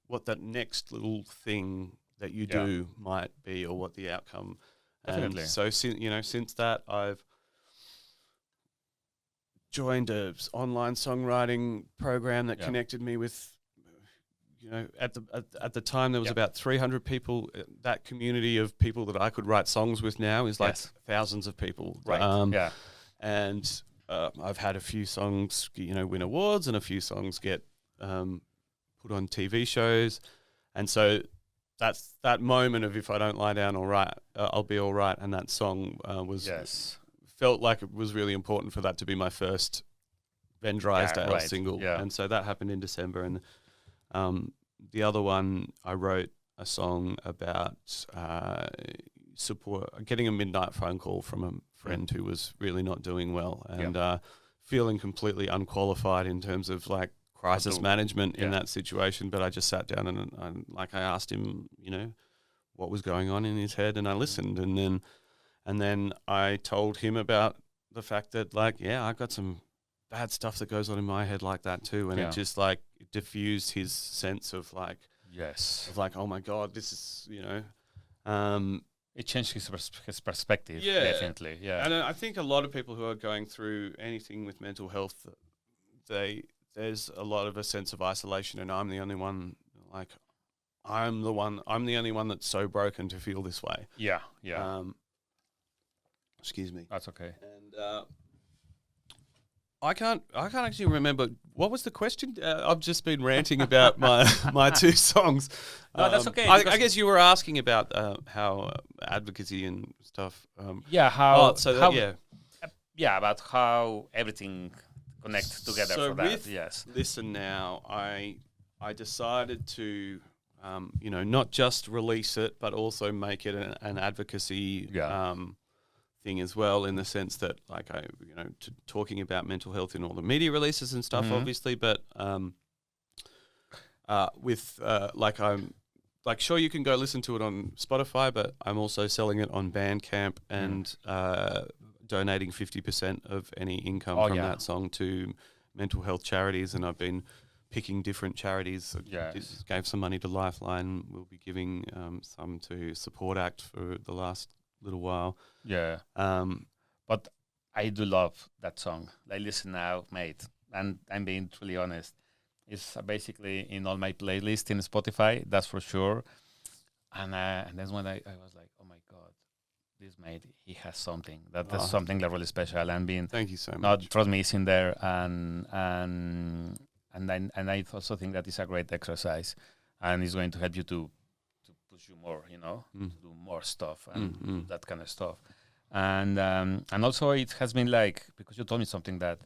what that next little thing that you do might be, or what the outcome. Definitely. And so since that, I've joined a online songwriting program that connected me with, at the time there was about 300 people. That community of people that I could write songs with now is like thousands of people. Right. And I've had a few songs, win awards, and a few songs get put on TV shows, and so. That's that moment of if I don't lie down, I'll be all right, and that song was felt like it was really important for that to be my first Ben Drysdale single. Yeah. And so that happened in December. And the other one, I wrote a song about getting a midnight phone call from a friend who was really not doing well, and feeling completely unqualified in terms of like crisis management in that situation. But I just sat down and I asked him, what was going on in his head, and I listened, and then I told him about the fact that I got some bad stuff that goes on in my head like that too, and it just like diffused his sense of like oh my God, this is it changed his perspective. Definitely. And I think a lot of people who are going through anything with mental health, there's a lot of a sense of isolation, and I'm the only one that's so broken to feel this way. Excuse me. That's okay. And I can't actually remember what was the question. I've just been ranting about my two songs. No, that's okay. I guess you were asking about how advocacy and stuff. About how everything connects together. So for that. Listen Now, I decided to not just release it, but also make it an advocacy thing as well, in the sense that talking about mental health in all the media releases and stuff, obviously, but sure, you can go listen to it on Spotify, but I'm also selling it on Bandcamp and donating 50% of any income from that song to mental health charities, and I've been picking different charities. Gave some money to Lifeline. We'll be giving some to Support Act for the last little while. But I do love that song. Like, Listen Now, mate, and I'm being truly honest. It's basically in all my playlists in Spotify, that's for sure. And that's when I was like, oh my God, this mate, he has something. That's something like really special. And being, thank you so much. Not trust me, it's in there. And I also think that it's a great exercise, and it's going to help you to push you more, to do more stuff and do that kind of stuff. And also it has been like, because you told me something that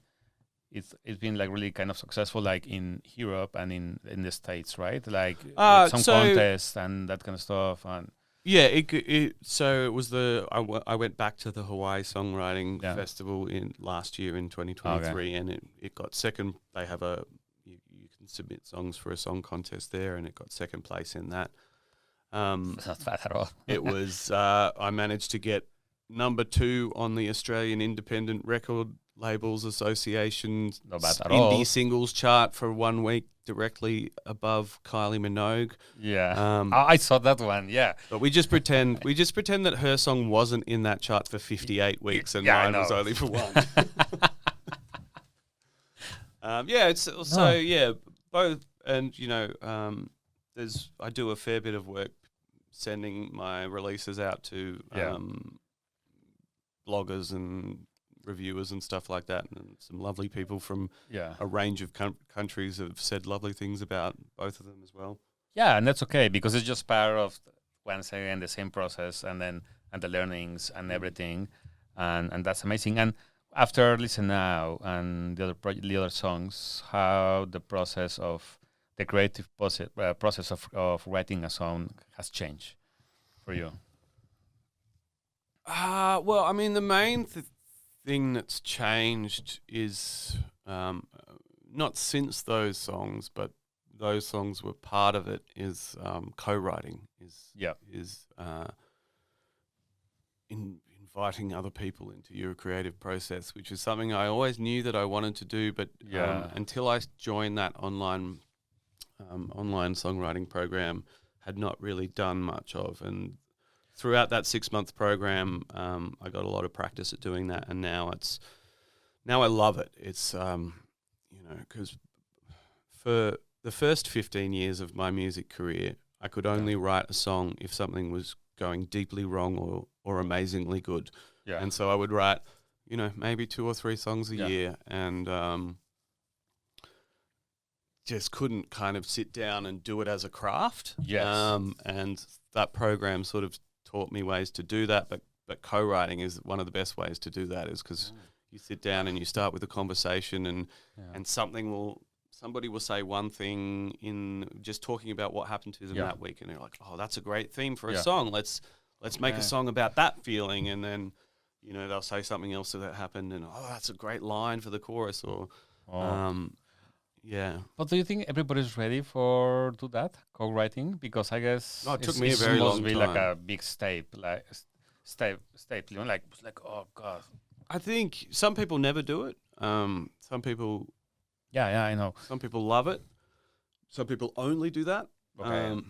it's been like really kind of successful, like in Europe and in the States, right? Like with some contests and that kind of stuff. And so it was I went back to the Hawaii Songwriting Festival last year in 2023, and it got second. They have you can submit songs for a song contest there, and it got second place in that. It's not bad at all. It was I managed to get number 2 on the Australian Independent Record Labels Association's indie singles chart for 1 week, directly above Kylie Minogue. I saw that one. But we just pretend that her song wasn't in that chart for 58 weeks, and mine was only for 1. Both, and I do a fair bit of work sending my releases out to bloggers and reviewers and stuff like that, and some lovely people from a range of countries have said lovely things about both of them as well. And that's okay, because it's just part of, once again, the same process, and the learnings and everything, and that's amazing. And after Listen Now and the other songs, how the process of the creative process of writing a song has changed for you? Well, I mean, the main thing that's changed is not since those songs, but those songs were part of it, is co-writing, is inviting other people into your creative process, which is something I always knew that I wanted to do, but until I joined that online songwriting program, had not really done much of. And throughout that 6-month program, I got a lot of practice at doing that, and now I love it. It's because for the first 15 years of my music career, I could only write a song if something was going deeply wrong or amazingly good. And so I would write, maybe 2 or 3 songs a year, and just couldn't kind of sit down and do it as a craft. And that program sort of taught me ways to do that, but but co-writing is one of the best ways to do that, is because you sit down and you start with a conversation, and somebody will say one thing in just talking about what happened to them that week, and they're like, oh, that's a great theme for a song. Let's make a song about that feeling. And then, you know, they'll say something else that happened, and that's a great line for the chorus, or But do you think everybody's ready for do that co-writing? Because I guess it took me a very long time. Like a big step, you know, like oh god. I think some people never do it. Some people. Yeah, I know. Some people love it. Some people only do that. Okay.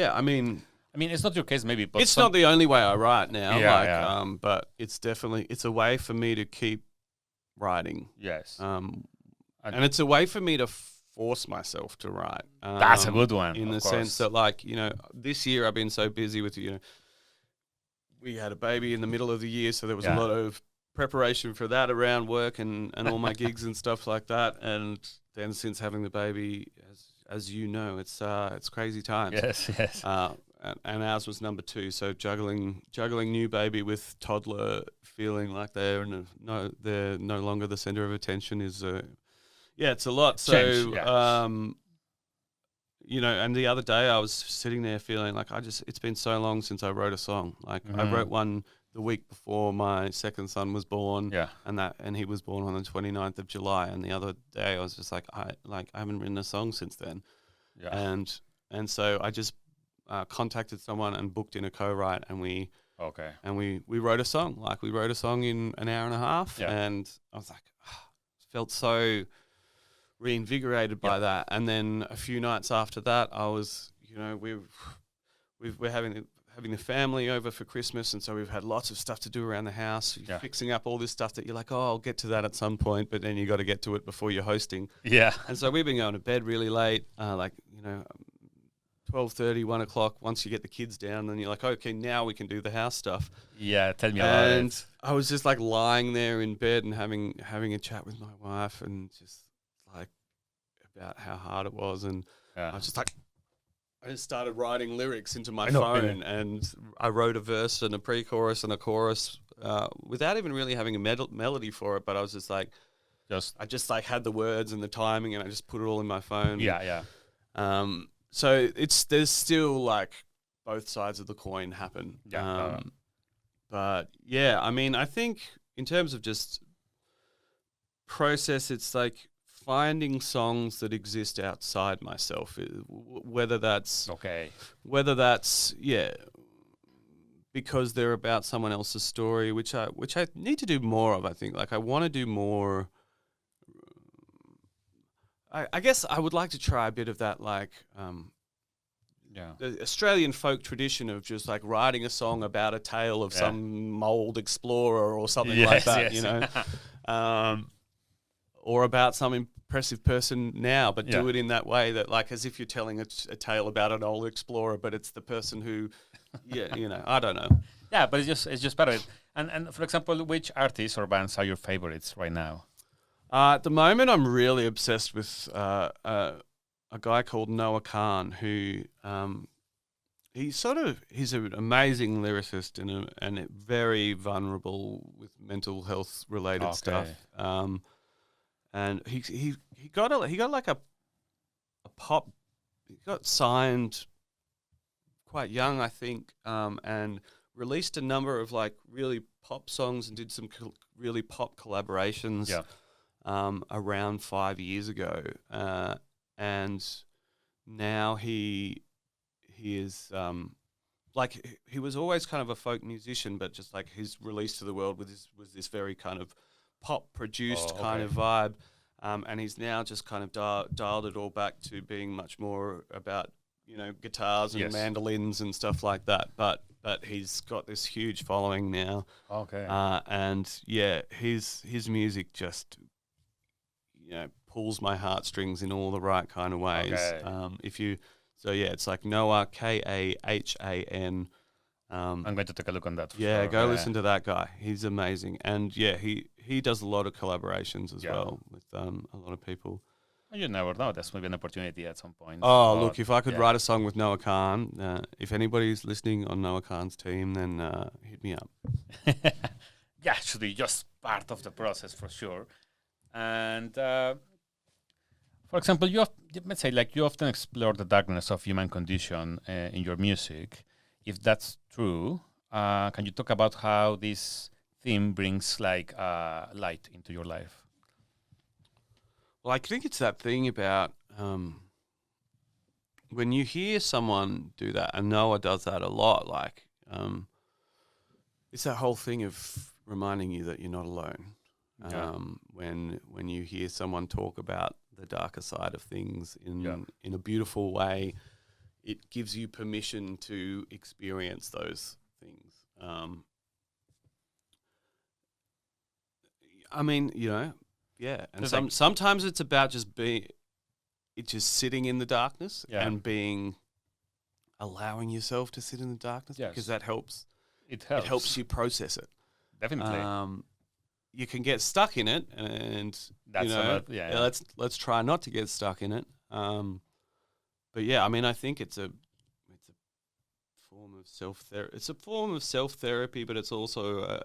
I mean, it's not your case, maybe, but it's not the only way I write now. Yeah, but it's a way for me to keep writing. Yes. And it's a way for me to force myself to write. That's a good one. In the sense that, like, you know, this year I've been so busy with, you know, we had a baby in the middle of the year, so there was a lot of preparation for that around work and all my gigs and stuff like that. And then since having the baby, as you know, it's crazy times. Yes. And ours was number 2, so juggling new baby with toddler, feeling like they're no longer the center of attention is it's a lot. So you know, and the other day I was sitting there feeling like it's been so long since I wrote a song. Like I wrote one the week before my second son was born, and he was born on the 29th of July, and the other day I was just like I haven't written a song since then. And so I just contacted someone and booked in a co-write, and we wrote a song. Like, we wrote a song in an hour and a half, and I was like, felt so reinvigorated by that. And then a few nights after that, I was, you know, we're having the family over for Christmas, and so we've had lots of stuff to do around the house, fixing up all this stuff that you're like, I'll get to that at some point, but then you got to get to it before you're hosting. And so we've been going to bed really late, like, you know, 12:30, 1 o'clock. Once you get the kids down, then you're like, okay, now we can do the house stuff. Tell me about it. And I was just like lying there in bed and having a chat with my wife, and just like about how hard it was. And I was just like, I just started writing lyrics into my phone, and I wrote a verse and a pre-chorus and a chorus without even really having a melody for it. But I was just like, I just like had the words and the timing, and I just put it all in my phone. So there's still like both sides of the coin happen. But yeah, I mean, I think in terms of just process, it's like finding songs that exist outside myself, whether that's because they're about someone else's story, which I need to do more of. I think, like, I want to do more. I guess I would like to try a bit of that, like, the Australian folk tradition of just like writing a song about a tale of some mold explorer or something like that, you know, or about some impressive person now, but do it in that way that, like, as if you're telling a tale about an old explorer, but it's the person who, you know, I don't know. Yeah, but it's just better. And for example, which artists or bands are your favorites right now? At the moment, I'm really obsessed with a guy called Noah Khan, who he's an amazing lyricist and very vulnerable with mental health related stuff. And he got like a pop. He got signed quite young, I think, and released a number of like really pop songs and did some really pop collaborations. Around 5 years ago, and now he is like, he was always kind of a folk musician, but just like his release to the world was this very kind of pop produced kind of vibe, and he's now just kind of dialed it all back to being much more about, you know, guitars and mandolins and stuff like that, but he's got this huge following now. And his music just, you know, pulls my heartstrings in all the right kind of ways. It's like Noah, Kahan. I'm going to take a look on that. Listen to that guy. He's amazing, and he does a lot of collaborations as well with a lot of people. You never know. That's maybe an opportunity at some point. Oh, look, if I could write a song with Noah Khan, if anybody's listening on Noah Khan's team, then hit me up. Yeah, should be just part of the process for sure. And for example, let's say like you often explore the darkness of human condition in your music. If that's true, can you talk about how this theme brings like light into your life? Well, I think it's that thing about when you hear someone do that, and Noah does that a lot, like it's that whole thing of reminding you that you're not alone. Yeah. When you hear someone talk about the darker side of things in a beautiful way, it gives you permission to experience those things. I mean, yeah. And sometimes it's about just sitting in the darkness and allowing yourself to sit in the darkness because that helps. It helps. It helps you process it. Definitely. You can get stuck in it, and let's try not to get stuck in it. But yeah, I mean, I think it's a form of self-therapy. It's a form of self-therapy, but it's also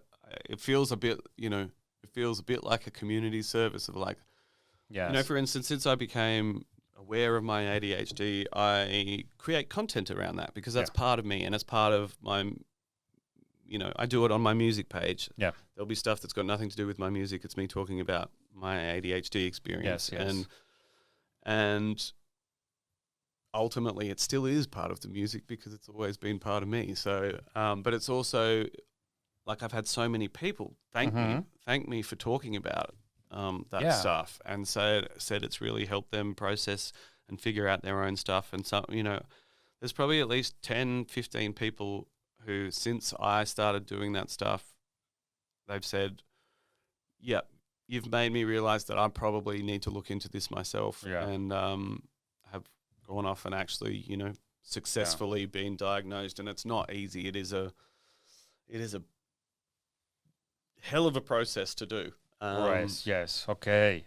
it feels a bit, like a community service of like, for instance, since I became aware of my ADHD, I create content around that because that's part of me and it's part of my. I do it on my music page. Yeah. There'll be stuff that's got nothing to do with my music. It's me talking about my ADHD experience. Yes. And ultimately it still is part of the music because it's always been part of me. So, but it's also like I've had so many people thank me for talking about that stuff and said it's really helped them process and figure out their own stuff. And so, there's probably at least 10, 15 people who, since I started doing that stuff, they've said, yeah, you've made me realize that I probably need to look into this myself and have gone off and actually, successfully been diagnosed. And it's not easy. It is a hell of a process to do. Right. Yes. Okay.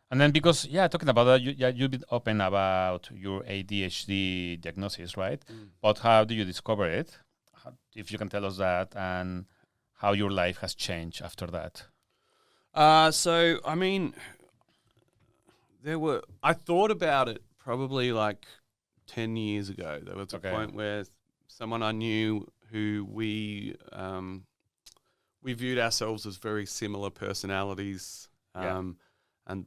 And then because, talking about that, you've been open about your ADHD diagnosis, right? But how do you discover it? If you can tell us that, and how your life has changed after that. So, I mean, I thought about it probably like 10 years ago. There was a point where someone I knew who we viewed ourselves as very similar personalities, and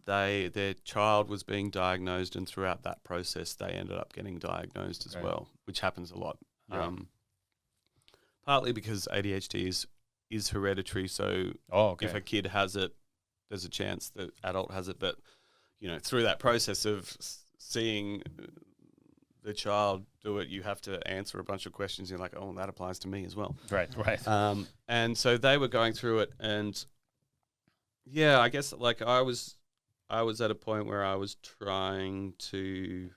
their child was being diagnosed, and throughout that process, they ended up getting diagnosed as well, which happens a lot. Partly because ADHD is hereditary, so if a kid has it, there's a chance that adult has it. But through that process of seeing the child do it, you have to answer a bunch of questions. You're like, oh, that applies to me as well. Right. And so they were going through it, and I guess like I was at a point where I was trying to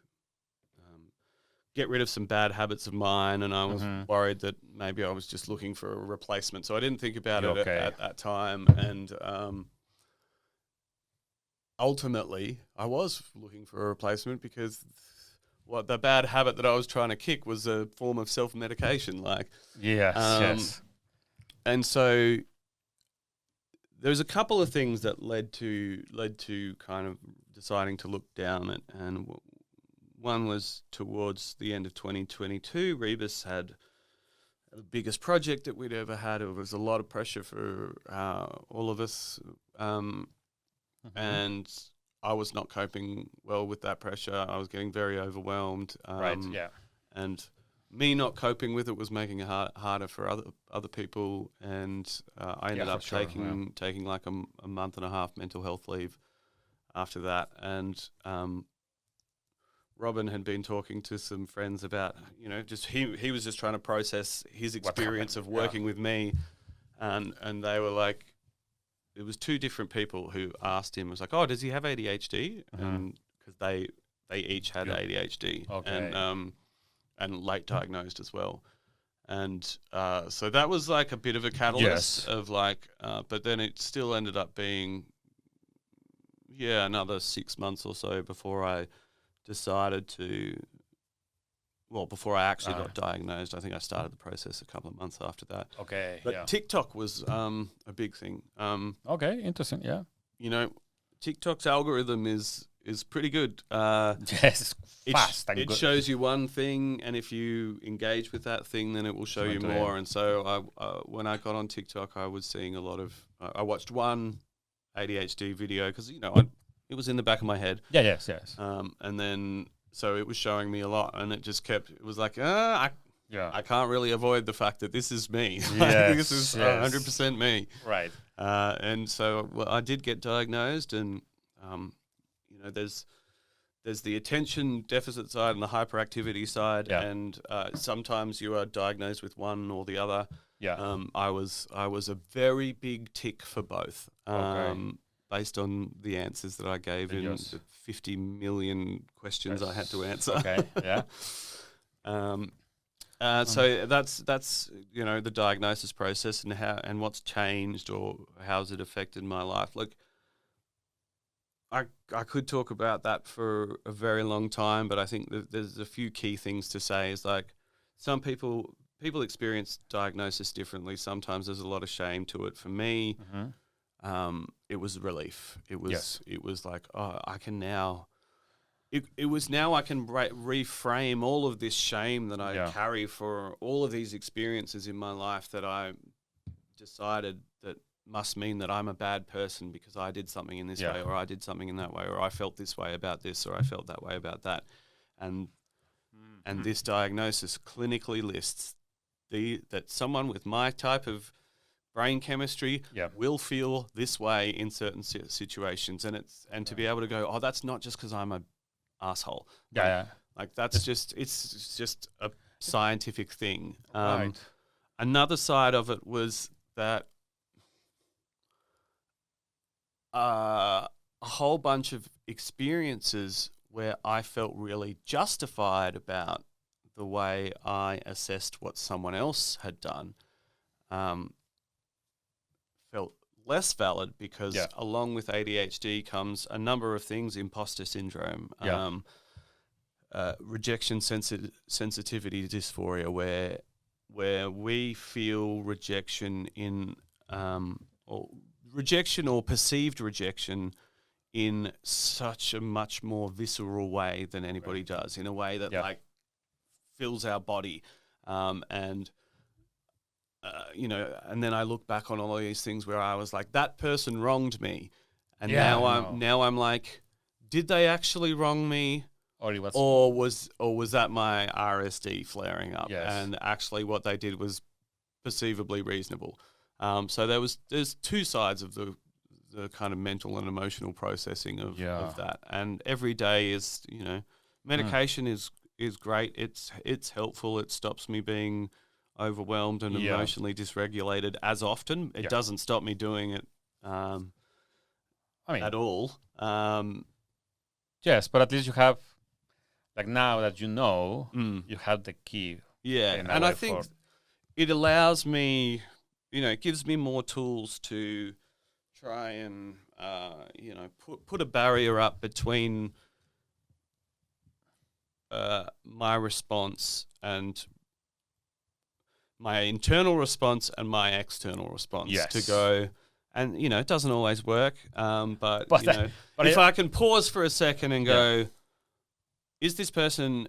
get rid of some bad habits of mine, and I was worried that maybe I was just looking for a replacement. So I didn't think about it at that time, and ultimately I was looking for a replacement because the bad habit that I was trying to kick was a form of self-medication. Like, yes. And so there's a couple of things that led to kind of deciding to look down at, and one was towards the end of 2022. Rebus had the biggest project that we'd ever had. It was a lot of pressure for all of us, and I was not coping well with that pressure. I was getting very overwhelmed. And me not coping with it was making it harder for other people. And I ended up taking like a month and a half mental health leave after that. And Robin had been talking to some friends about, just he was just trying to process his experience of working with me, and they were like, it was two different people who asked him. It was like, oh, does he have ADHD? And because they each had ADHD, and late diagnosed as well, and so that was like a bit of a catalyst of like, but then it still ended up being, another 6 months or so before I decided to. Well, before I actually got diagnosed. I think I started the process a couple of months after that. Okay. But TikTok was a big thing. Okay, interesting. Yeah. You know, TikTok's algorithm is pretty good. Yes, fast and it good. shows you one thing, and if you engage with that thing, then it will show you more. And so when I got on TikTok, I was seeing a lot of. I watched one ADHD video because it was in the back of my head. Yeah. Yes. And then so it was showing me a lot, and it just kept. It was like I can't really avoid the fact that this is me. This is 100% me. Right. And so I did get diagnosed, and there's the attention deficit side and the hyperactivity side, and sometimes you are diagnosed with one or the other. Yeah. I was a very big tick for both. Based on the answers that I gave in the 50 million questions I had to answer. Okay. Yeah. So that's the diagnosis process and what's changed or how's it affected my life. Look, I could talk about that for a very long time, but I think there's a few key things to say. Is like some people experience diagnosis differently. Sometimes there's a lot of shame to it. For me, it was relief. It was like, oh, I can now. It was now I can reframe all of this shame that I carry for all of these experiences in my life that I decided that must mean that I'm a bad person because I did something in this way, or I did something in that way, or I felt this way about this, or I felt that way about that. And this diagnosis clinically lists that someone with my type of brain chemistry will feel this way in certain situations, and to be able to go, oh, that's not just because I'm a asshole. Like that's it's just a scientific thing. Right. Another side of it was that a whole bunch of experiences where I felt really justified about the way I assessed what someone else had done felt less valid because along with ADHD comes a number of things: imposter syndrome, rejection sensitivity dysphoria, where we feel rejection or perceived rejection in such a much more visceral way than anybody does, in a way that like fills our body, and then I look back on all these things where I was like, that person wronged me, and now I'm like, did they actually wrong me, or was that my RSD flaring up? Yes. And actually, what they did was perceivably reasonable. So there's two sides of the kind of mental and emotional processing of that, and every day is medication is great. It's helpful. It stops me being overwhelmed and emotionally dysregulated as often. It doesn't stop me doing it at all. Yes, but at least you have, like, now that you know, you have the key. Yeah, and I think it allows me, it gives me more tools to try and, put a barrier up between my response and my internal response and my external response to go, and it doesn't always work, but if I can pause for a second and go, is this person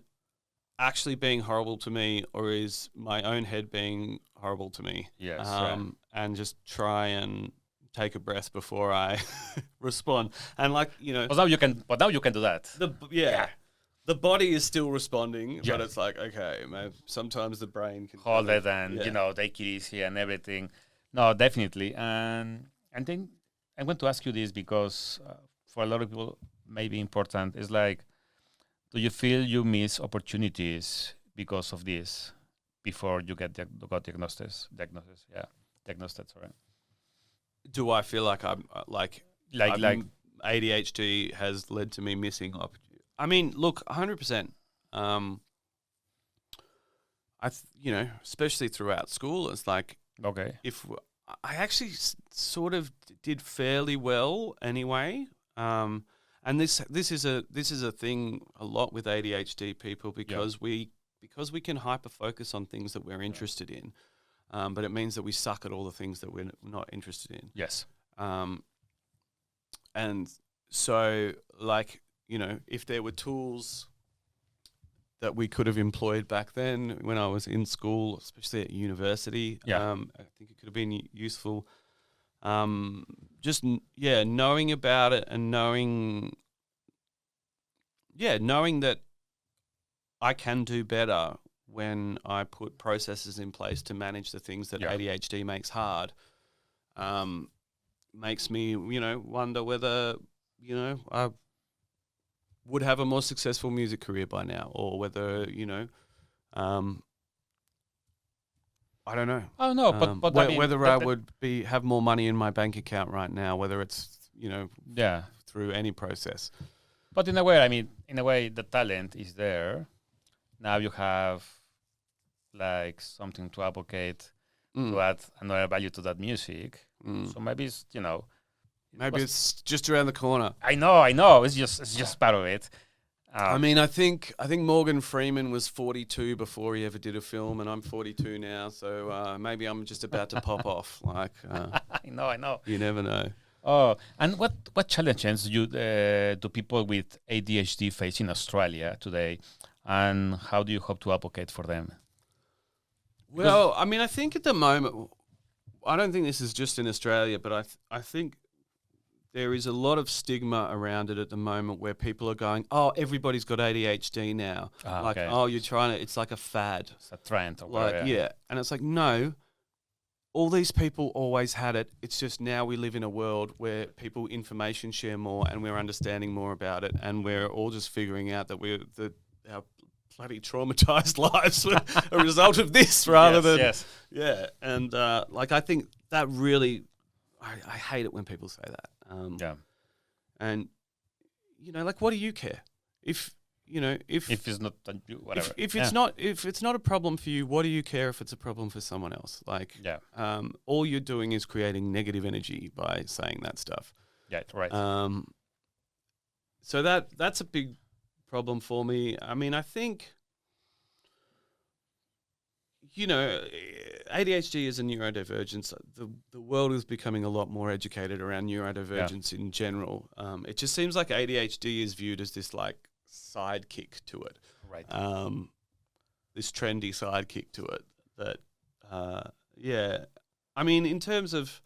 actually being horrible to me, or is my own head being horrible to me? Yes, and just try and take a breath before I respond, and but now you can do that. The body is still responding, but it's like, okay, man, sometimes the brain can hold it and take it easy and everything. No, definitely. And then I'm going to ask you this because for a lot of people, maybe important. It's like, do you feel you miss opportunities because of this before you got diagnosis? Sorry. Do I feel like I'm like ADHD has led to me missing opportunities? I mean, look, 100%. Especially throughout school, it's like, if I actually sort of did fairly well anyway, And this is a thing a lot with ADHD people because we can hyper focus on things that we're interested in, but it means that we suck at all the things that we're not interested in. Yes. And so, like, if there were tools that we could have employed back then when I was in school, especially at university, I think it could have been useful. Knowing about it and knowing that I can do better when I put processes in place to manage the things that ADHD makes hard, makes me, wonder whether, I would have a more successful music career by now, or whether, I don't know. Oh no, but whether I would have more money in my bank account right now, whether it's through any process. But in a way, the talent is there. Now you have like something to advocate, to add another value to that music. So maybe it's maybe it's just around the corner. I know. It's just part of it. I think Morgan Freeman was 42 before he ever did a film, and I'm 42 now, so maybe I'm just about to pop off. Like, I know. You never know. Oh, and what challenges do people with ADHD face in Australia today, and how do you hope to advocate for them? Well, I think at the moment, I don't think this is just in Australia, but I think there is a lot of stigma around it at the moment where people are going, oh, everybody's got ADHD now. You're trying to, it's like a fad. It's a trend. Or whatever. Yeah. And it's like, no, all these people always had it. It's just now we live in a world where people information share more and we're understanding more about it. And we're all just figuring out that our bloody traumatized lives were a result of this rather than... Yes. Yeah. And I think that really... I hate it when people say that. And what do you care if it's not whatever, if it's not a problem for you, what do you care if it's a problem for someone else? All you're doing is creating negative energy by saying that stuff. Yeah, right. So that's a big problem for me. I think ADHD is a neurodivergence. The world is becoming a lot more educated around neurodivergence in general. It just seems like ADHD is viewed as this like sidekick to it. Right. This trendy sidekick to it that, in terms of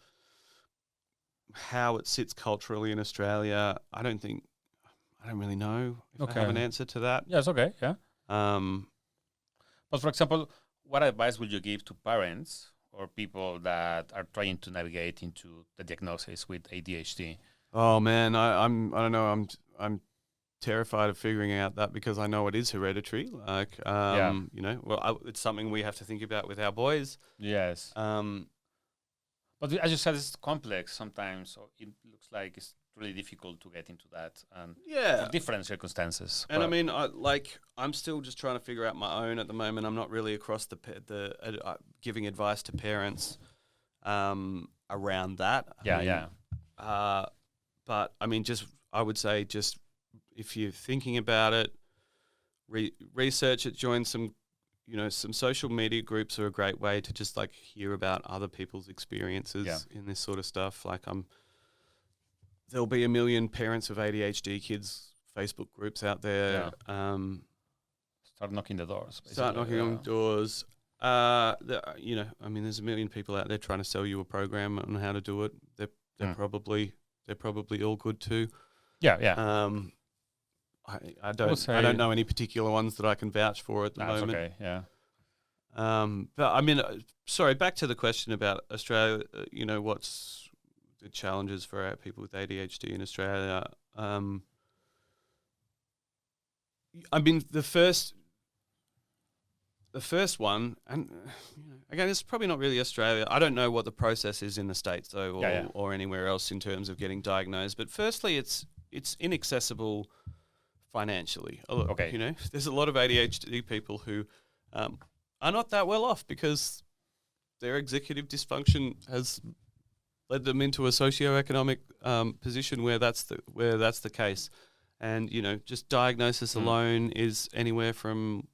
how it sits culturally in Australia, I don't really know if I have an answer to that. Yeah, it's okay. Yeah. But for example, what advice would you give to parents or people that are trying to navigate into the diagnosis with ADHD? Oh man, I don't know. I'm terrified of figuring out that because I know it is hereditary. It's something we have to think about with our boys. Yes. But as you said, it's complex sometimes. So it looks like it's really difficult to get into that, and for different circumstances. And I'm still just trying to figure out my own at the moment. I'm not really across the giving advice to parents around that. But I would say if you're thinking about it, research it. Join some social media groups are a great way to just like hear about other people's experiences in this sort of stuff. There'll be a million parents of ADHD kids Facebook groups out there. Start knocking the doors. Start knocking on doors. There's a million people out there trying to sell you a program on how to do it. They're probably all good too. Yeah. I don't know any particular ones that I can vouch for at the moment. Okay. Yeah. Sorry. Back to the question about Australia. What's the challenges for our people with ADHD in Australia? The first one, and again, it's probably not really Australia. I don't know what the process is in the States though, or anywhere else in terms of getting diagnosed. But firstly, it's inaccessible financially. Okay. There's a lot of ADHD people who are not that well off because their executive dysfunction has led them into a socioeconomic position where that's the case. And, you know, just diagnosis alone is anywhere from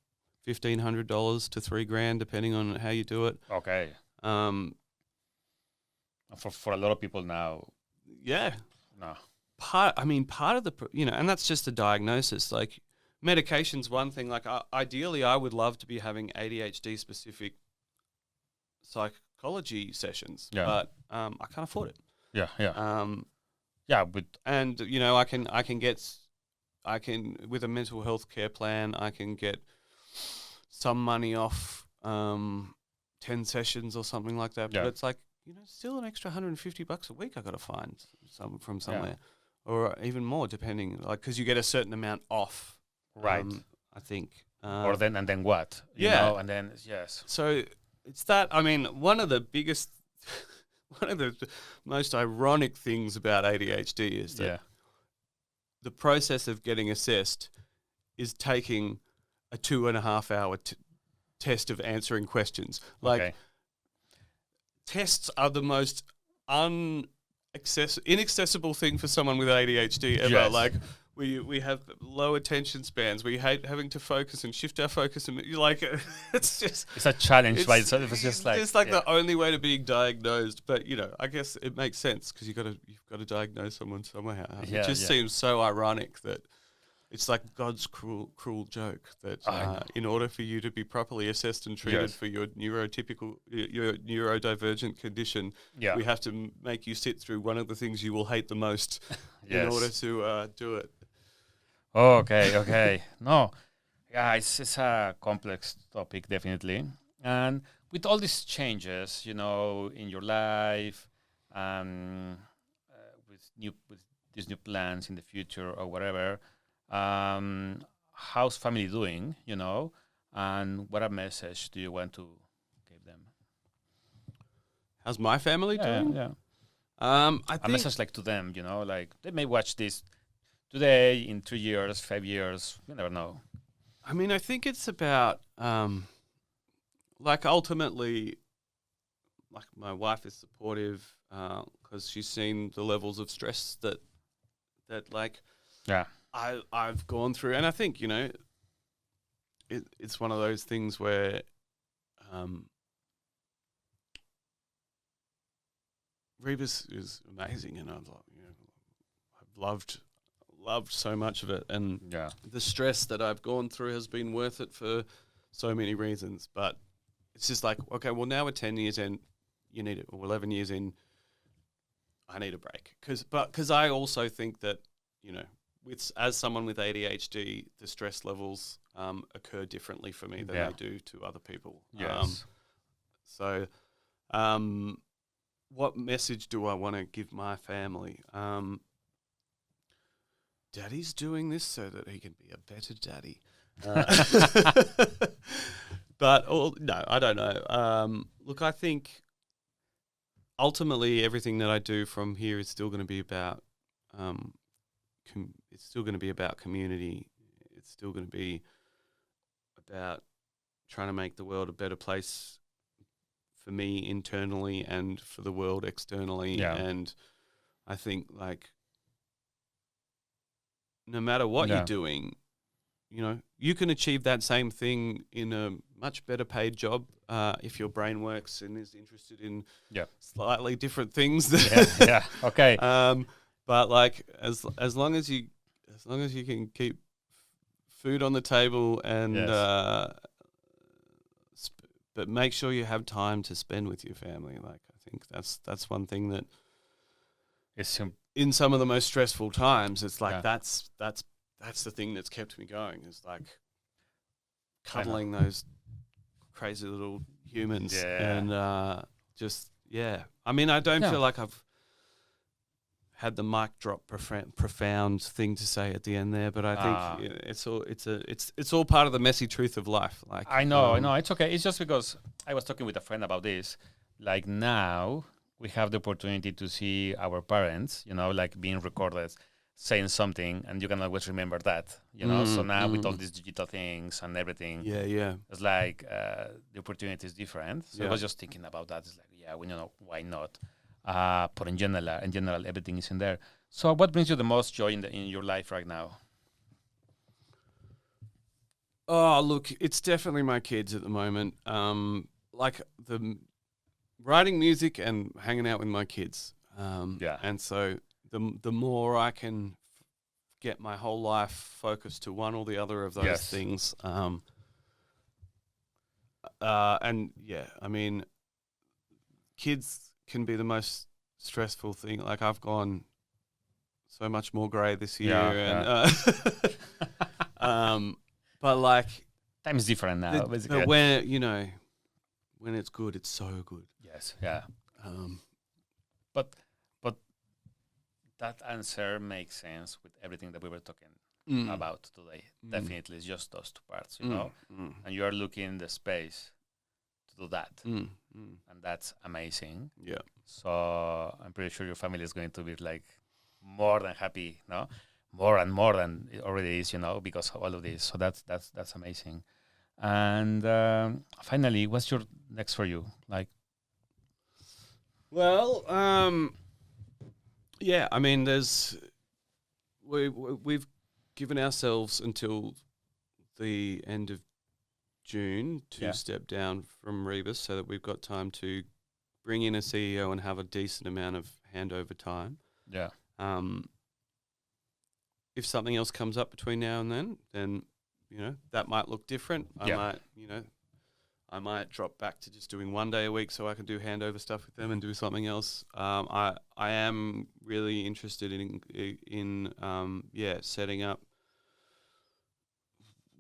$1,500 to $3,000, depending on how you do it. Okay. For a lot of people now. Yeah. No. Part of the, and that's just a diagnosis. Like, medication's one thing. Like, ideally, I would love to be having ADHD specific psychology sessions, but I can't afford it. Yeah. But you know, I can with a mental health care plan, I can get some money off 10 sessions or something like that. But it's like, you know, still an extra $150 a week I got to find from somewhere, or even more, depending, like, because you get a certain amount off, right? I think. Or then what? You know, and then So it's that. I mean, one of the most ironic things about ADHD is that the process of getting assessed is taking a 2.5 hour test of answering questions. Like, tests are the most inaccessible thing for someone with ADHD ever. Yes. Like, we have low attention spans. We hate having to focus and shift our focus, and like, it's a challenge. It's just like the only way to being diagnosed. But, you know, I guess it makes sense because you've got to diagnose someone somehow. It just seems so ironic that it's like God's cruel joke that in order for you to be properly assessed and treated for your neurodivergent condition, we have to make you sit through one of the things you will hate the most in order to do it. Okay. No, it's a complex topic, definitely. And with all these changes, you know, in your life, with these new plans in the future or whatever, how's family doing, you know, and what a message do you want to give them? How's my family doing? I think a message like to them, you know, like they may watch this today, in 3 years, 5 years, you never know. I mean, I think it's about, like, ultimately, like, my wife is supportive because she's seen the levels of stress that like, I've gone through. And I think, you know, it's one of those things where Rebus is amazing, and I've loved so much of it, and the stress that I've gone through has been worth it for so many reasons. But it's just like, okay, well, now we're 10 years in, you need it, or 11 years in, I need a break. Because I also think that, you know, as someone with ADHD, the stress levels occur differently for me than they do to other people. So what message do I want to give my family? Daddy's doing this so that he can be a better daddy. But no, I don't know. Look, I think ultimately everything that I do from here is still going to be about it's still going to be about community. It's still going to be about trying to make the world a better place for me internally and for the world externally. And I think, like, no matter what you're doing, you know, you can achieve that same thing in a much better paid job if your brain works and is interested in slightly different things. Okay. But, like, as long as you can keep food on the table and but make sure you have time to spend with your family. Like, I think that's one thing that is in some of the most stressful times, it's like that's the thing that's kept me going, is like cuddling those crazy little humans and just I mean, I don't feel like I've had the mic drop profound thing to say at the end there, but I think it's all part of the messy truth of life. Like, I know, it's okay. It's just because I was talking with a friend about this. Like, now we have the opportunity to see our parents, you know, like being recorded saying something, and you can always remember that, you know. So now with all these digital things and everything, it's like the opportunity is different. So I was just thinking about that. It's like, we know, why not? but in general, everything is in there. So, what brings you the most joy in your life right now? Oh, look, it's definitely my kids at the moment. Like the writing music and hanging out with my kids. And so the more I can get my whole life focused to one or the other of those things. And yeah, I mean, kids can be the most stressful thing. Like I've gone so much more grey this year, but like time is different now. But when it's good, it's so good. Yes, yeah. But that answer makes sense with everything that we were talking about today. Definitely, it's just those two parts, you know. And you are looking the space to do that, and that's amazing. Yeah. So I'm pretty sure your family is going to be like more than happy, no? More and more than it already is, you know, because of all of this. So that's amazing. And finally, what's your next for you? Like, well, yeah, I mean, we've given ourselves until the end of June to step down from Rebus, so that we've got time to bring in a CEO and have a decent amount of handover time. Yeah. If something else comes up between now and then you know that might look different. I might drop back to just doing 1 day a week so I can do handover stuff with them and do something else. I am really interested in setting up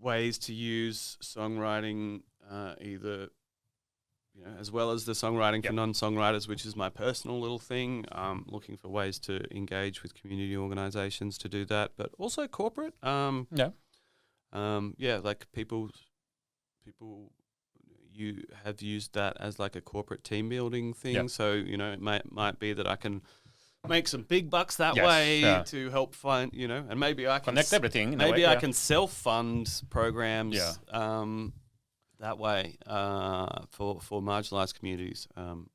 ways to use songwriting, either as well as the songwriting for non-songwriters, which is my personal little thing. Looking for ways to engage with community organisations to do that, but also corporate. Like people you have used that as like a corporate team building thing. Yeah. So, it might be that I can make some big bucks that way to help fund, and maybe I can connect everything. Maybe I can self-fund programs that way for marginalized communities, and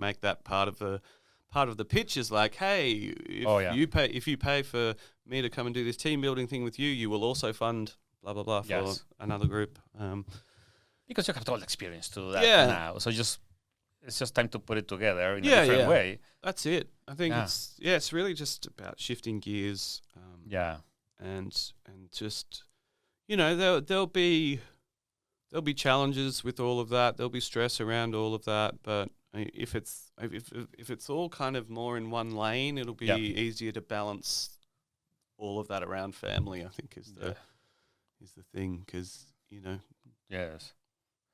make that part of the pitch is like, hey, if you pay for me to come and do this team building thing with you, you will also fund blah blah blah for another group. Because you have all the experience to do that now, so it's just time to put it together in a different way. That's it. I think it's really just about shifting gears. And just there'll be challenges with all of that. There'll be stress around all of that. But if it's all kind of more in one lane, it'll be easier to balance all of that around family. I think is the thing, because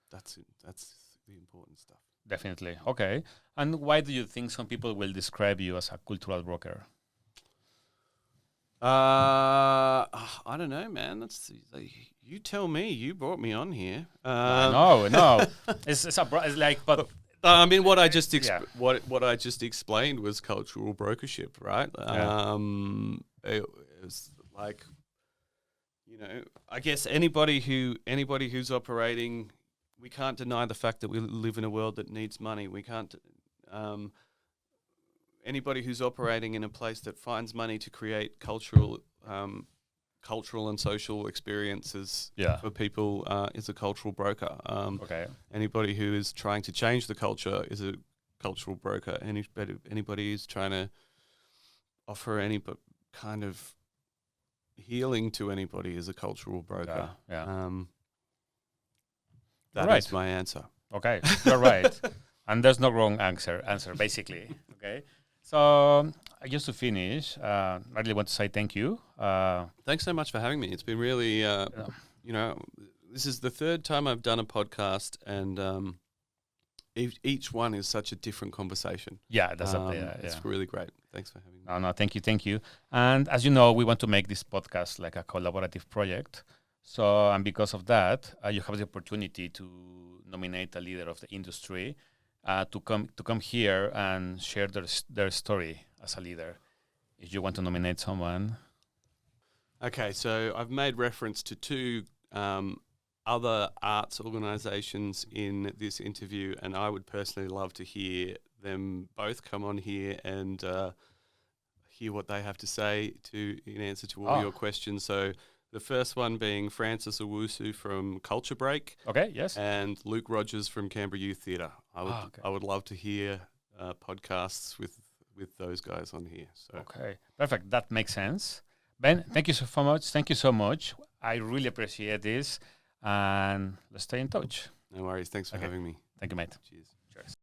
that's it. That's the important stuff. Definitely. Okay. And why do you think some people will describe you as a cultural broker? I don't know, man. That's you tell me. You brought me on here. No. It's like, but I mean, what I just what I just explained was cultural brokership, right? It was like, I guess anybody who's operating. We can't deny the fact that we live in a world that needs money. We can't. Anybody who's operating in a place that finds money to create cultural and social experiences for people is a cultural broker. Anybody who is trying to change the culture is a cultural broker. Anybody who's trying to offer any kind of healing to anybody is a cultural broker. That is my answer. Okay, you're right. And there's no wrong answer, basically. Okay. So just to finish, I really want to say thank you. Thanks so much for having me. It's been really, this is the third time I've done a podcast, and each one is such a different conversation. It's really great. Thanks for having me. No, thank you. And as you know, we want to make this podcast like a collaborative project. So, and because of that, you have the opportunity to nominate a leader of the industry to come here and share their story as a leader. If you want to nominate someone. Okay, so I've made reference to two other arts organisations in this interview, and I would personally love to hear them both come on here and hear what they have to say in answer to all your questions. So the first one being Francis Owusu from Culture Break. Okay, yes. And Luke Rogers from Canberra Youth Theatre. I would love to hear podcasts with those guys on here. So. Okay, perfect. That makes sense. Ben, thank you so much. Thank you so much. I really appreciate this. And let's stay in touch. No worries. Thanks for having me. Thank you, mate. Cheers. Cheers.